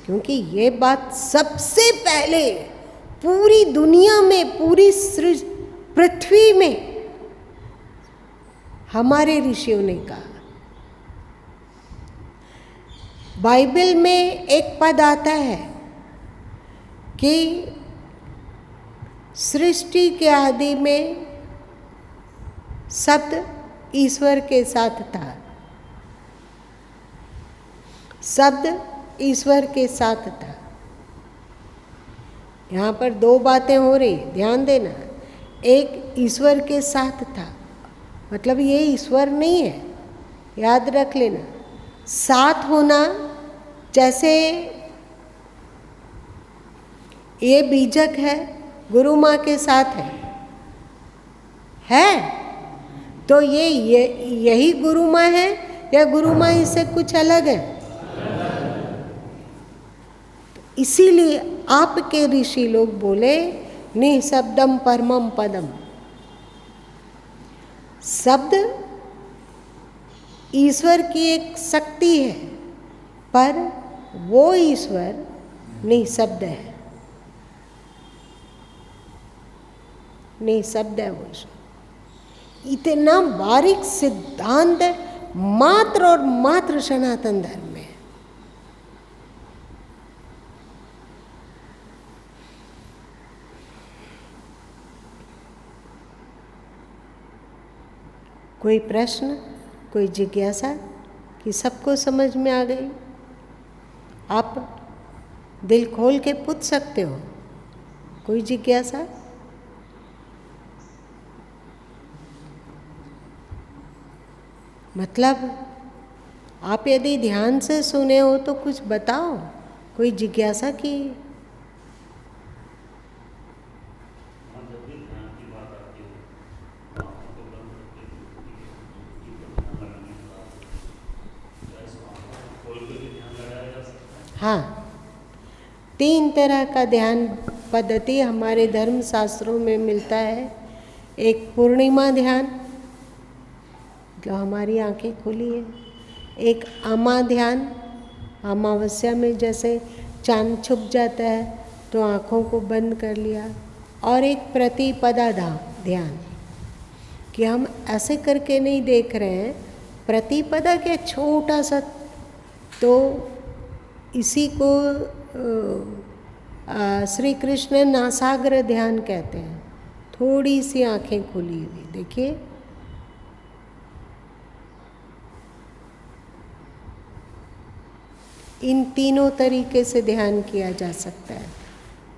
क्योंकि ये बात सबसे पहले पूरी दुनिया में, पूरी पृथ्वी में हमारे ऋषियों ने कहा। बाइबल में एक पद आता है कि सृष्टि के आदि में शब्द ईश्वर के साथ था, शब्द ईश्वर के साथ था। यहाँ पर दो बातें हो रही, ध्यान देना। एक ईश्वर के साथ था, मतलब ये ईश्वर नहीं है, याद रख लेना। साथ होना, जैसे ये बीजक है, गुरु माँ के साथ है तो ये यही गुरु माँ है या गुरु माँ इससे कुछ अलग है? इसीलिए आपके ऋषि लोग बोले निःशब्दम परमम पदम। शब्द ईश्वर की एक शक्ति है, पर वो ईश्वर निःशब्द है, निःशब्द है वो ईश्वर। इतना बारीक सिद्धांत मात्र और मात्र सनातन धर्म में है। कोई प्रश्न, कोई जिज्ञासा कि सबको समझ में आ गई? आप दिल खोल के पूछ सकते हो। कोई जिज्ञासा? मतलब आप यदि ध्यान से सुने हो तो कुछ बताओ, कोई जिज्ञासा की? हाँ, 3 तरह का ध्यान पद्धति हमारे धर्म शास्त्रों में मिलता है। एक पूर्णिमा ध्यान, जो हमारी आंखें खुली है। एक आमा ध्यान, अमावस्या में जैसे चांद छुप जाता है तो आँखों को बंद कर लिया। और एक प्रतिपदा ध्यान, कि हम ऐसे करके नहीं देख रहे हैं, प्रतिपदा क्या छोटा सा, तो इसी को श्री कृष्ण नासाग्र ध्यान कहते हैं। थोड़ी सी आंखें खुली हुई, देखिए। इन तीनों तरीके से ध्यान किया जा सकता है।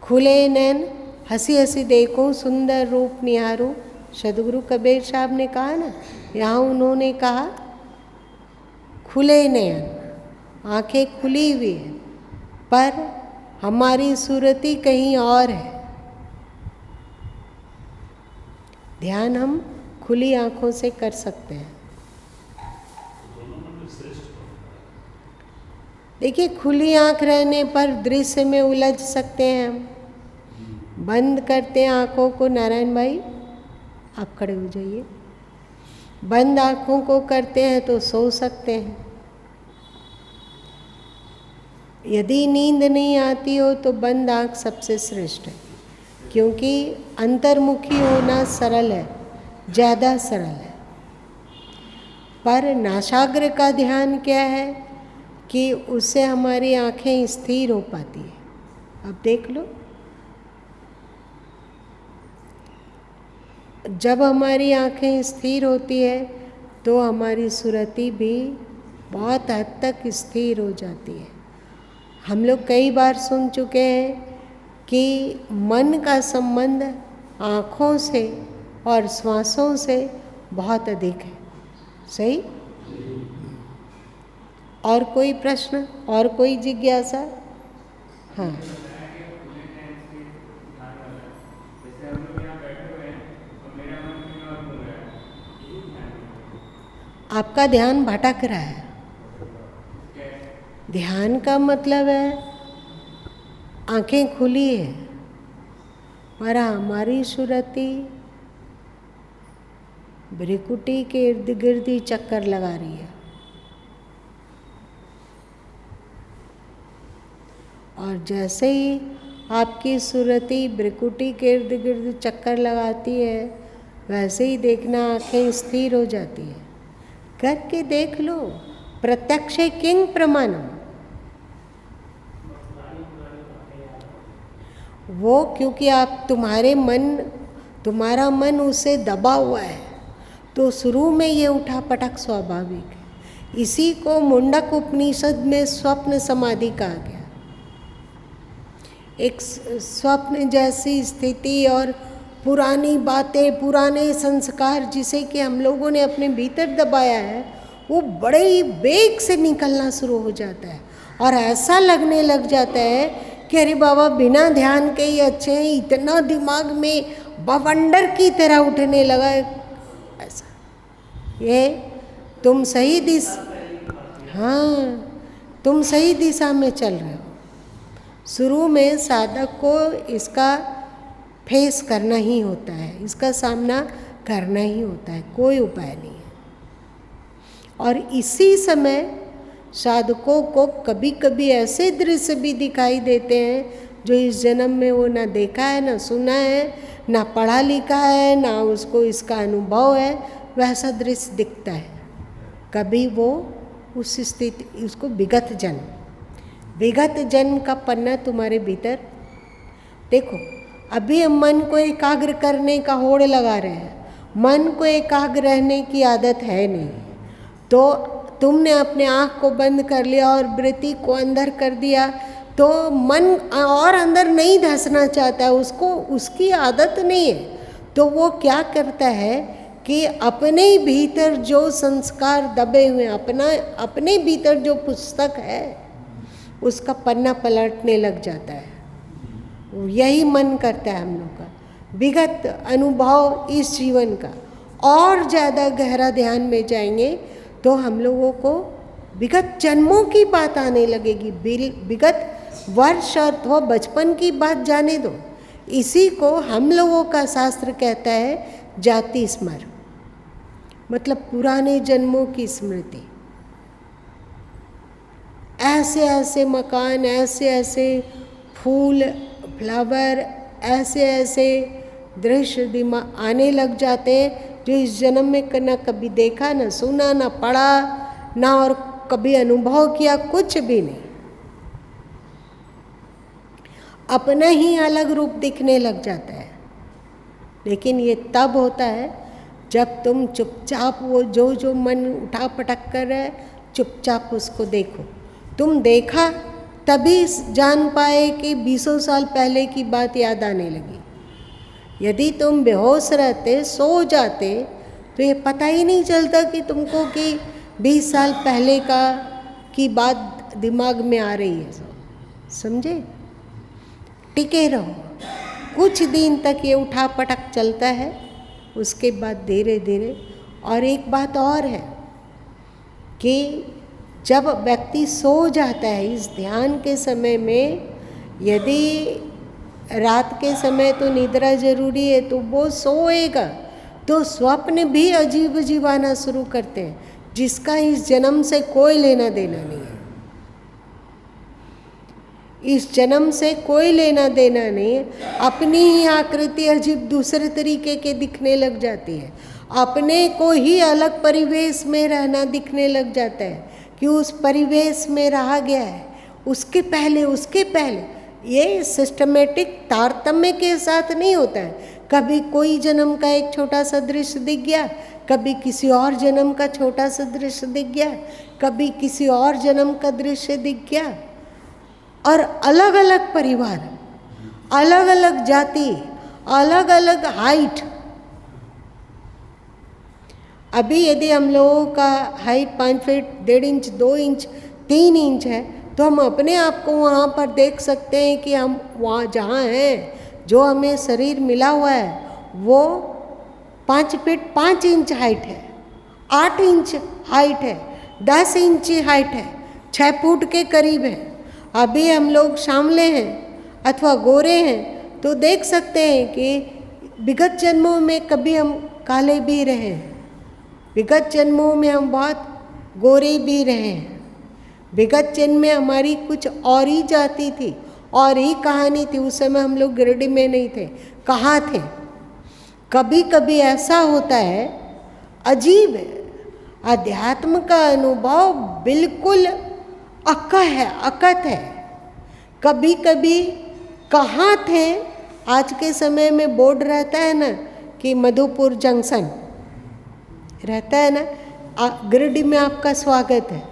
खुले नैन, हंसी हंसी देखो, सुंदर रूप निहारो। सदगुरु कबीर साहब ने कहा ना, यहाँ उन्होंने कहा खुले नैन, आंखें खुली हुई है, पर हमारी सूरती कहीं और है। ध्यान हम खुली आंखों से कर सकते हैं। देखिए, खुली आंख रहने पर दृश्य में उलझ सकते हैं हम। बंद करते हैं आंखों को, नारायण भाई आप खड़े हो जाइए। बंद आंखों को करते हैं तो सो सकते हैं। यदि नींद नहीं आती हो तो बंद आंख सबसे श्रेष्ठ है, क्योंकि अंतर्मुखी होना सरल है, ज़्यादा सरल है। पर नासाग्र का ध्यान क्या है कि उससे हमारी आंखें स्थिर हो पाती है। अब देख लो, जब हमारी आंखें स्थिर होती है तो हमारी सुरती भी बहुत हद तक स्थिर हो जाती है। हम लोग कई बार सुन चुके हैं कि मन का संबंध आँखों से और श्वासों से बहुत अधिक है। सही? और कोई प्रश्न, और कोई जिज्ञासा? हाँ, आपका ध्यान भटक रहा है। ध्यान का मतलब है आंखें खुली है, पर हमारी सुरती भ्रिकुटी के इर्द गिर्द ही चक्कर लगा रही है। और जैसे ही आपकी सुरती भ्रिकुटी के इर्द गिर्द चक्कर लगाती है, वैसे ही देखना आंखें स्थिर हो जाती है। करके देख लो, प्रत्यक्ष किंग प्रमाणम। वो क्योंकि आप तुम्हारा मन उससे दबा हुआ है, तो शुरू में ये उठा पटक स्वाभाविक है। इसी को मुंडक उपनिषद में स्वप्न समाधि कहा गया। एक स्वप्न जैसी स्थिति और पुरानी बातें, पुराने संस्कार जिसे कि हम लोगों ने अपने भीतर दबाया है, वो बड़े ही वेग से निकलना शुरू हो जाता है। और ऐसा लगने लग जाता है कि अरे बाबा, बिना ध्यान के ही अच्छे हैं, इतना दिमाग में बवंडर की तरह उठने लगा है। ऐसा ये तुम सही तुम सही दिशा में चल रहे हो। शुरू में साधक को इसका फेस करना ही होता है, इसका सामना करना ही होता है, कोई उपाय नहीं है। और इसी समय साधकों को कभी कभी ऐसे दृश्य भी दिखाई देते हैं जो इस जन्म में वो ना देखा है, ना सुना है, ना पढ़ा लिखा है, ना उसको इसका अनुभव है, वैसा दृश्य दिखता है। कभी वो उस स्थिति, उसको विगत जन्म का पन्ना तुम्हारे भीतर देखो। अभी हम मन को एकाग्र करने का होड़ लगा रहे हैं, मन को एकाग्र रहने की आदत है नहीं, तो तुमने अपने आँख को बंद कर लिया और वृत्ति को अंदर कर दिया, तो मन और अंदर नहीं धंसना चाहता है, उसको उसकी आदत नहीं है। तो वो क्या करता है कि अपने भीतर जो संस्कार दबे हुए, अपने भीतर जो पुस्तक है उसका पन्ना पलटने लग जाता है। यही मन करता है हम लोग का, विगत अनुभव इस जीवन का। और ज़्यादा गहरा ध्यान में जाएंगे तो हम लोगों को विगत जन्मों की बात आने लगेगी, विगत वर्ष अथवा बचपन की बात जाने दो। इसी को हम लोगों का शास्त्र कहता है जाति स्मर, मतलब पुराने जन्मों की स्मृति। ऐसे ऐसे मकान, ऐसे ऐसे फूल फ्लावर, ऐसे ऐसे दृश्य दिमाग आने लग जाते हैं जो इस जन्म में ना कभी देखा, ना सुना, ना पढ़ा, ना और कभी अनुभव किया, कुछ भी नहीं। अपना ही अलग रूप दिखने लग जाता है। लेकिन ये तब होता है जब तुम चुपचाप वो जो मन उठा पटक कर रहा है, चुपचाप उसको देखो। तुम देखा तभी जान पाए कि 20 साल पहले की बात याद आने लगी। यदि तुम बेहोश रहते, सो जाते, तो ये पता ही नहीं चलता कि तुमको कि 20 साल पहले की बात दिमाग में आ रही है। समझे? टिके रहो। कुछ दिन तक ये उठा पटक चलता है, उसके बाद धीरे धीरे। और एक बात और है कि जब व्यक्ति सो जाता है इस ध्यान के समय में, यदि रात के समय तो निद्रा जरूरी है, तो वो सोएगा तो स्वप्न भी अजीब अजीब आना शुरू करते हैं, जिसका इस जन्म से कोई लेना देना नहीं है। इस जन्म से कोई लेना देना नहीं है। अपनी ही आकृति अजीब दूसरे तरीके के दिखने लग जाती है, अपने को ही अलग परिवेश में रहना दिखने लग जाता है कि उस परिवेश में रहा गया है। उसके पहले ये सिस्टमेटिक तारतम्य के साथ नहीं होता है। कभी कोई जन्म का एक छोटा सा दृश्य दिख गया, कभी किसी और जन्म का छोटा सा दृश्य दिख गया, कभी किसी और जन्म का दृश्य दिख गया। और अलग अलग परिवार, अलग अलग जाति, अलग अलग हाइट। अभी यदि हम लोगों का height 5 feet 1.5 inch 2 inch 3 inch है, तो हम अपने आप को वहाँ पर देख सकते हैं कि हम वहाँ जहाँ हैं, जो हमें शरीर मिला हुआ है वो 5 फीट 5 इंच हाइट है, 8 इंच हाइट है, 10 इंच हाइट है, 6 फुट के करीब है। अभी हम लोग सांवले हैं अथवा गोरे हैं तो देख सकते हैं कि विगत जन्मों में कभी हम काले भी रहे हैं, विगत जन्मों में हम बहुत गोरे भी रहे हैं। विगत जन्म में हमारी कुछ और ही जाति थी, और ही कहानी थी। उस समय हम लोग गिरिडीह में नहीं थे, कहाँ थे। कभी कभी ऐसा होता है, अजीब है, अध्यात्म का अनुभव बिल्कुल अकथ है। कभी कभी कहाँ थे, आज के समय में बोर्ड रहता है ना कि मधुपुर जंक्शन रहता है ना, गिरिडीह में आपका स्वागत है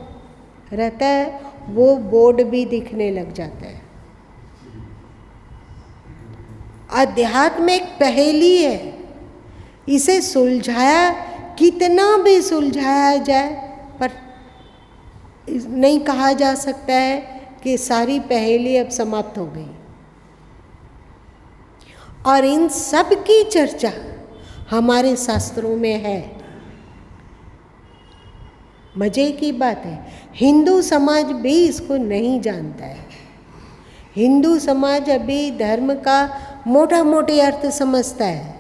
रहता है, वो बोर्ड भी दिखने लग जाता है। अध्यात्म एक पहेली है, इसे सुलझाया कितना भी सुलझाया जाए पर नहीं कहा जा सकता है कि सारी पहेली अब समाप्त हो गई। और इन सब की चर्चा हमारे शास्त्रों में है। मजे की बात है, हिंदू समाज भी इसको नहीं जानता है। हिंदू समाज अभी धर्म का मोटा मोटी अर्थ समझता है,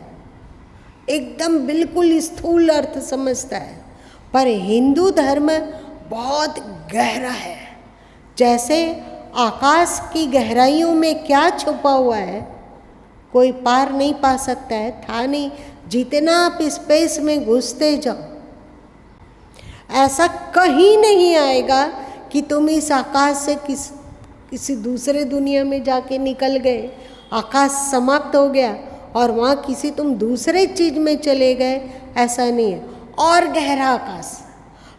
एकदम बिल्कुल स्थूल अर्थ समझता है, पर हिंदू धर्म बहुत गहरा है। जैसे आकाश की गहराइयों में क्या छुपा हुआ है कोई पार नहीं पा सकता है, था नहीं। जितना आप स्पेस में घुसते जाओ, ऐसा कहीं नहीं आएगा कि तुम इस आकाश से किसी दूसरे दुनिया में जाके निकल गए, आकाश समाप्त हो गया और वहाँ किसी तुम दूसरे चीज में चले गए, ऐसा नहीं है। और गहरा आकाश,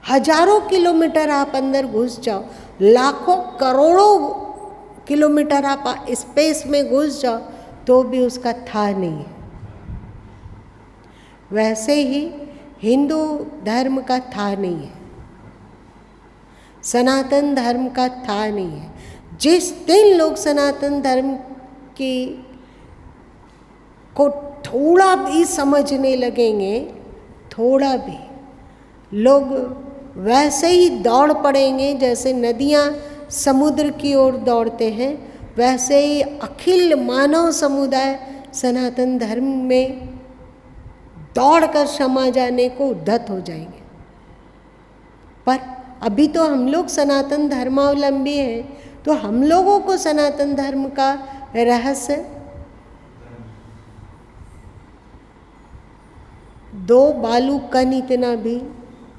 हजारों किलोमीटर आप अंदर घुस जाओ, लाखों करोड़ों किलोमीटर आप स्पेस में घुस जाओ, तो भी उसका था नहीं है। वैसे ही हिंदू धर्म का था नहीं है, सनातन धर्म का था नहीं है। जिस दिन लोग सनातन धर्म की को थोड़ा भी समझने लगेंगे, थोड़ा भी, लोग वैसे ही दौड़ पड़ेंगे जैसे नदियाँ समुद्र की ओर दौड़ते हैं, वैसे ही अखिल मानव समुदाय सनातन धर्म में दौड़कर समा जाने को उद्धत हो जाएंगे। पर अभी तो हम लोग सनातन धर्मावलंबी हैं, तो हम लोगों को सनातन धर्म का रहस्य दो बालू कण इतना भी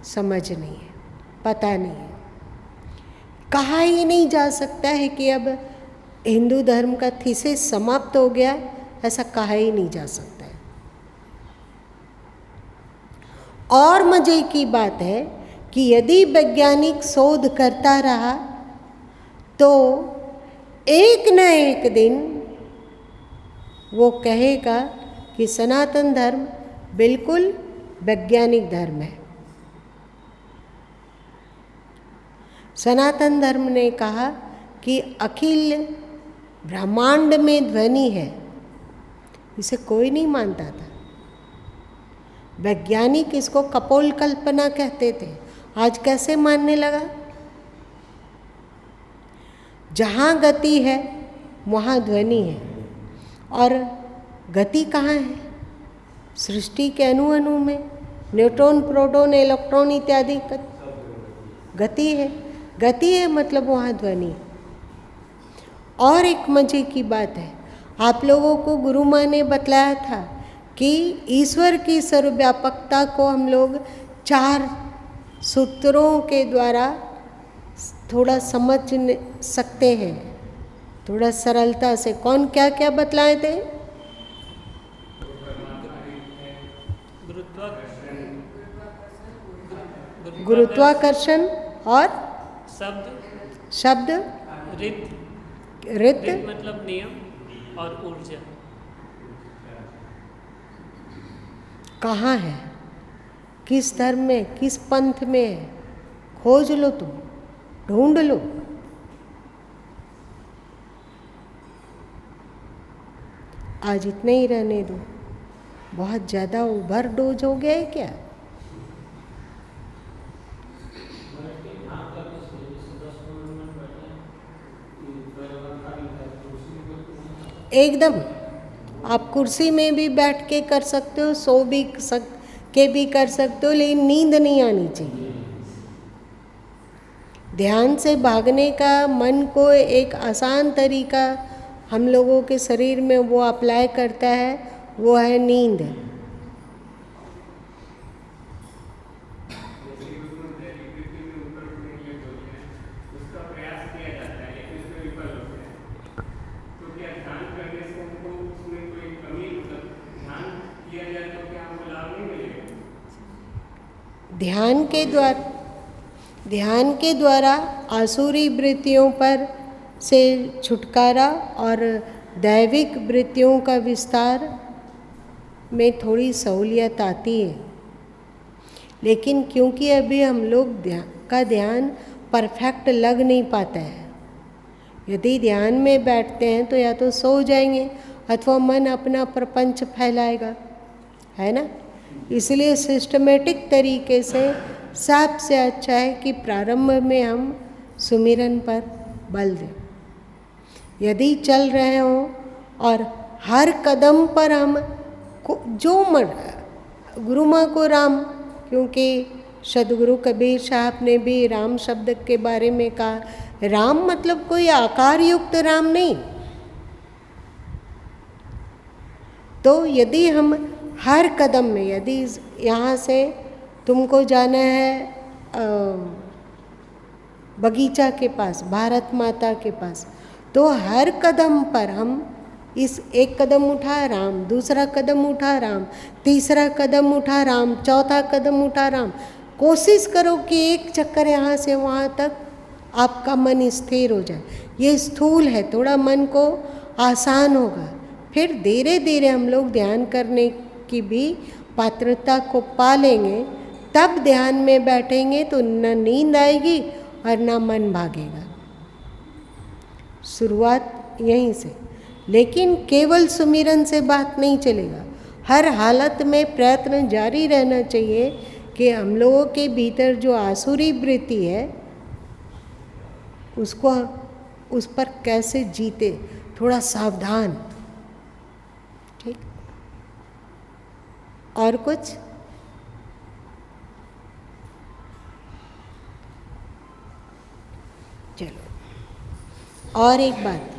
समझ नहीं है, पता नहीं है। कहा ही नहीं जा सकता है कि अब हिंदू धर्म का थीसिस समाप्त हो गया, ऐसा कहा ही नहीं जा सकता है। और मजे की बात है कि यदि वैज्ञानिक शोध करता रहा तो एक न एक दिन वो कहेगा कि सनातन धर्म बिल्कुल वैज्ञानिक धर्म है। सनातन धर्म ने कहा कि अखिल ब्रह्मांड में ध्वनि है, इसे कोई नहीं मानता था। वैज्ञानिक इसको कपोल कल्पना कहते थे, आज कैसे मानने लगा? जहाँ गति है वहाँ ध्वनि है, और गति कहाँ है? सृष्टि के अणु अणु में न्यूट्रॉन, प्रोटॉन, इलेक्ट्रॉन इत्यादि गति है। गति है मतलब वहाँ ध्वनि। और एक मजे की बात है, आप लोगों को गुरु माँ ने बतलाया था कि ईश्वर की सर्वव्यापकता को हम लोग 4 सूत्रों के द्वारा थोड़ा समझ सकते हैं, थोड़ा सरलता से। कौन क्या क्या बतलाए थे? गुरुत्वाकर्षण और शब्द रित मतलब नियम और ऊर्जा। कहाँ है, किस धर्म में, किस पंथ में है? खोज लो, तुम ढूंढ लो। आज इतने ही रहने दो, बहुत ज़्यादा ओवर डोज हो गया है क्या? एकदम आप कुर्सी में भी बैठ के कर सकते हो, सो भी भी कर सकते हो, लेकिन नींद नहीं आनी चाहिए। ध्यान से भागने का मन को एक आसान तरीका हम लोगों के शरीर में वो अप्लाई करता है, वो है नींद। ध्यान के द्वारा आसुरी वृत्तियों पर से छुटकारा और दैविक वृत्तियों का विस्तार में थोड़ी सहूलियत आती है। लेकिन क्योंकि अभी हम लोग ध्यान परफेक्ट लग नहीं पाता है, यदि ध्यान में बैठते हैं तो या तो सो जाएंगे अथवा मन अपना प्रपंच फैलाएगा, है ना। इसलिए सिस्टमेटिक तरीके से सबसे अच्छा है कि प्रारंभ में हम सुमिरन पर बल दें। यदि चल रहे हों और हर कदम पर हम जो मन गुरु माँ को राम, क्योंकि सदगुरु कबीर साहब ने भी राम शब्द के बारे में कहा, राम मतलब कोई आकार युक्त राम नहीं। तो यदि हम हर कदम में, यदि यहाँ से तुमको जाना है बगीचा के पास, भारत माता के पास, तो हर कदम पर हम इस एक कदम उठा राम, दूसरा कदम उठा राम, तीसरा कदम उठा राम, चौथा कदम उठा राम। कोशिश करो कि एक चक्कर यहाँ से वहाँ तक आपका मन स्थिर हो जाए। ये स्थूल है, थोड़ा मन को आसान होगा। फिर धीरे धीरे हम लोग ध्यान करने की भी पात्रता को पा लेंगे, तब ध्यान में बैठेंगे तो न नींद आएगी और न मन भागेगा। शुरुआत यहीं से, लेकिन केवल सुमिरन से बात नहीं चलेगा। हर हालत में प्रयत्न जारी रहना चाहिए कि हम लोगों के भीतर जो आसुरी वृत्ति है उसको, उस पर कैसे जीते, थोड़ा सावधान। ठीक, और कुछ? चलो, और एक बात,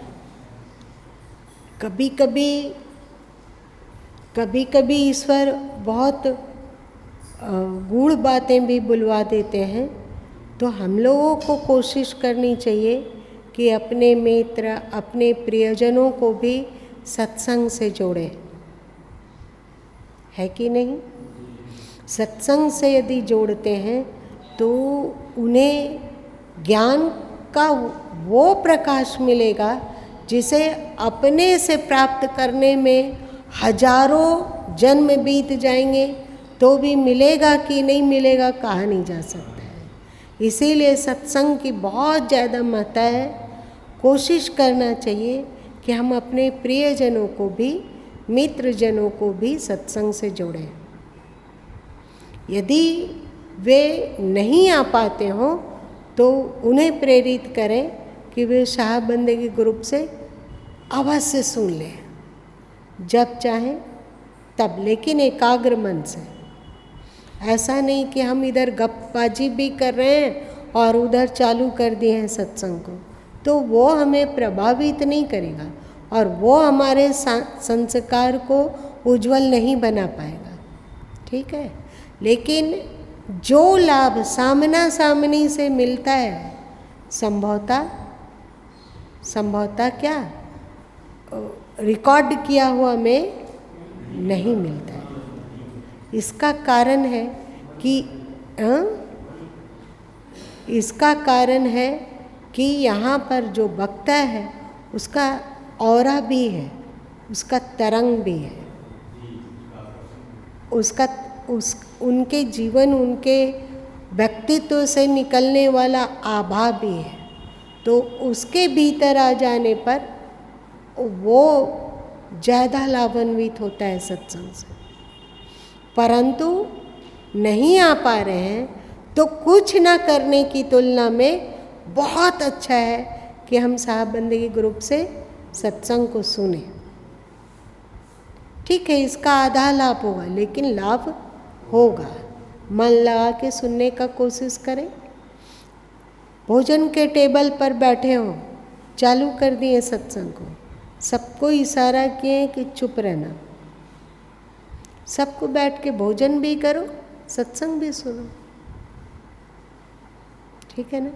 कभी कभी ईश्वर बहुत गूढ़ बातें भी बुलवा देते हैं। तो हम लोगों को कोशिश करनी चाहिए कि अपने मित्र, अपने प्रियजनों को भी सत्संग से जोड़ें, है कि नहीं? सत्संग से यदि जोड़ते हैं तो उन्हें ज्ञान का वो प्रकाश मिलेगा जिसे अपने से प्राप्त करने में हजारों जन्म बीत जाएंगे तो भी मिलेगा कि नहीं मिलेगा कहा नहीं जा सकता है। इसीलिए सत्संग की बहुत ज़्यादा महत्ता है। कोशिश करना चाहिए कि हम अपने प्रियजनों को भी, मित्रजनों को भी सत्संग से जोड़ें। यदि वे नहीं आ पाते हों तो उन्हें प्रेरित करें कि वे साहब बंदगी ग्रुप से अवश्य सुन लें, जब चाहें तब, लेकिन एकाग्र मन से। ऐसा नहीं कि हम इधर गपबाजी भी कर रहे हैं और उधर चालू कर दिए हैं सत्संग को, तो वो हमें प्रभावित नहीं करेगा और वो हमारे संस्कार को उज्जवल नहीं बना पाएगा। ठीक है, लेकिन जो लाभ सामना सामनी से मिलता है, संभवतः क्या रिकॉर्ड किया हुआ में नहीं मिलता है। इसका कारण है कि यहाँ पर जो वक्ता है उसका ऑरा भी है, उसका तरंग भी है, उनके जीवन, उनके व्यक्तित्व से निकलने वाला आभा भी है। तो उसके भीतर आ जाने पर वो ज़्यादा लाभान्वित होता है सत्संग से। परंतु नहीं आ पा रहे हैं तो कुछ ना करने की तुलना में बहुत अच्छा है कि हम साहब बंदगी ग्रुप से सत्संग को सुने। ठीक है, इसका आधा लाभ होगा, लेकिन लाभ होगा। मन लगा के सुनने का कोशिश करें। भोजन के टेबल पर बैठे हो, चालू कर दिए सत्संग को, सबको इशारा किए कि चुप रहना, सबको बैठ के भोजन भी करो, सत्संग भी सुनो। ठीक है ना?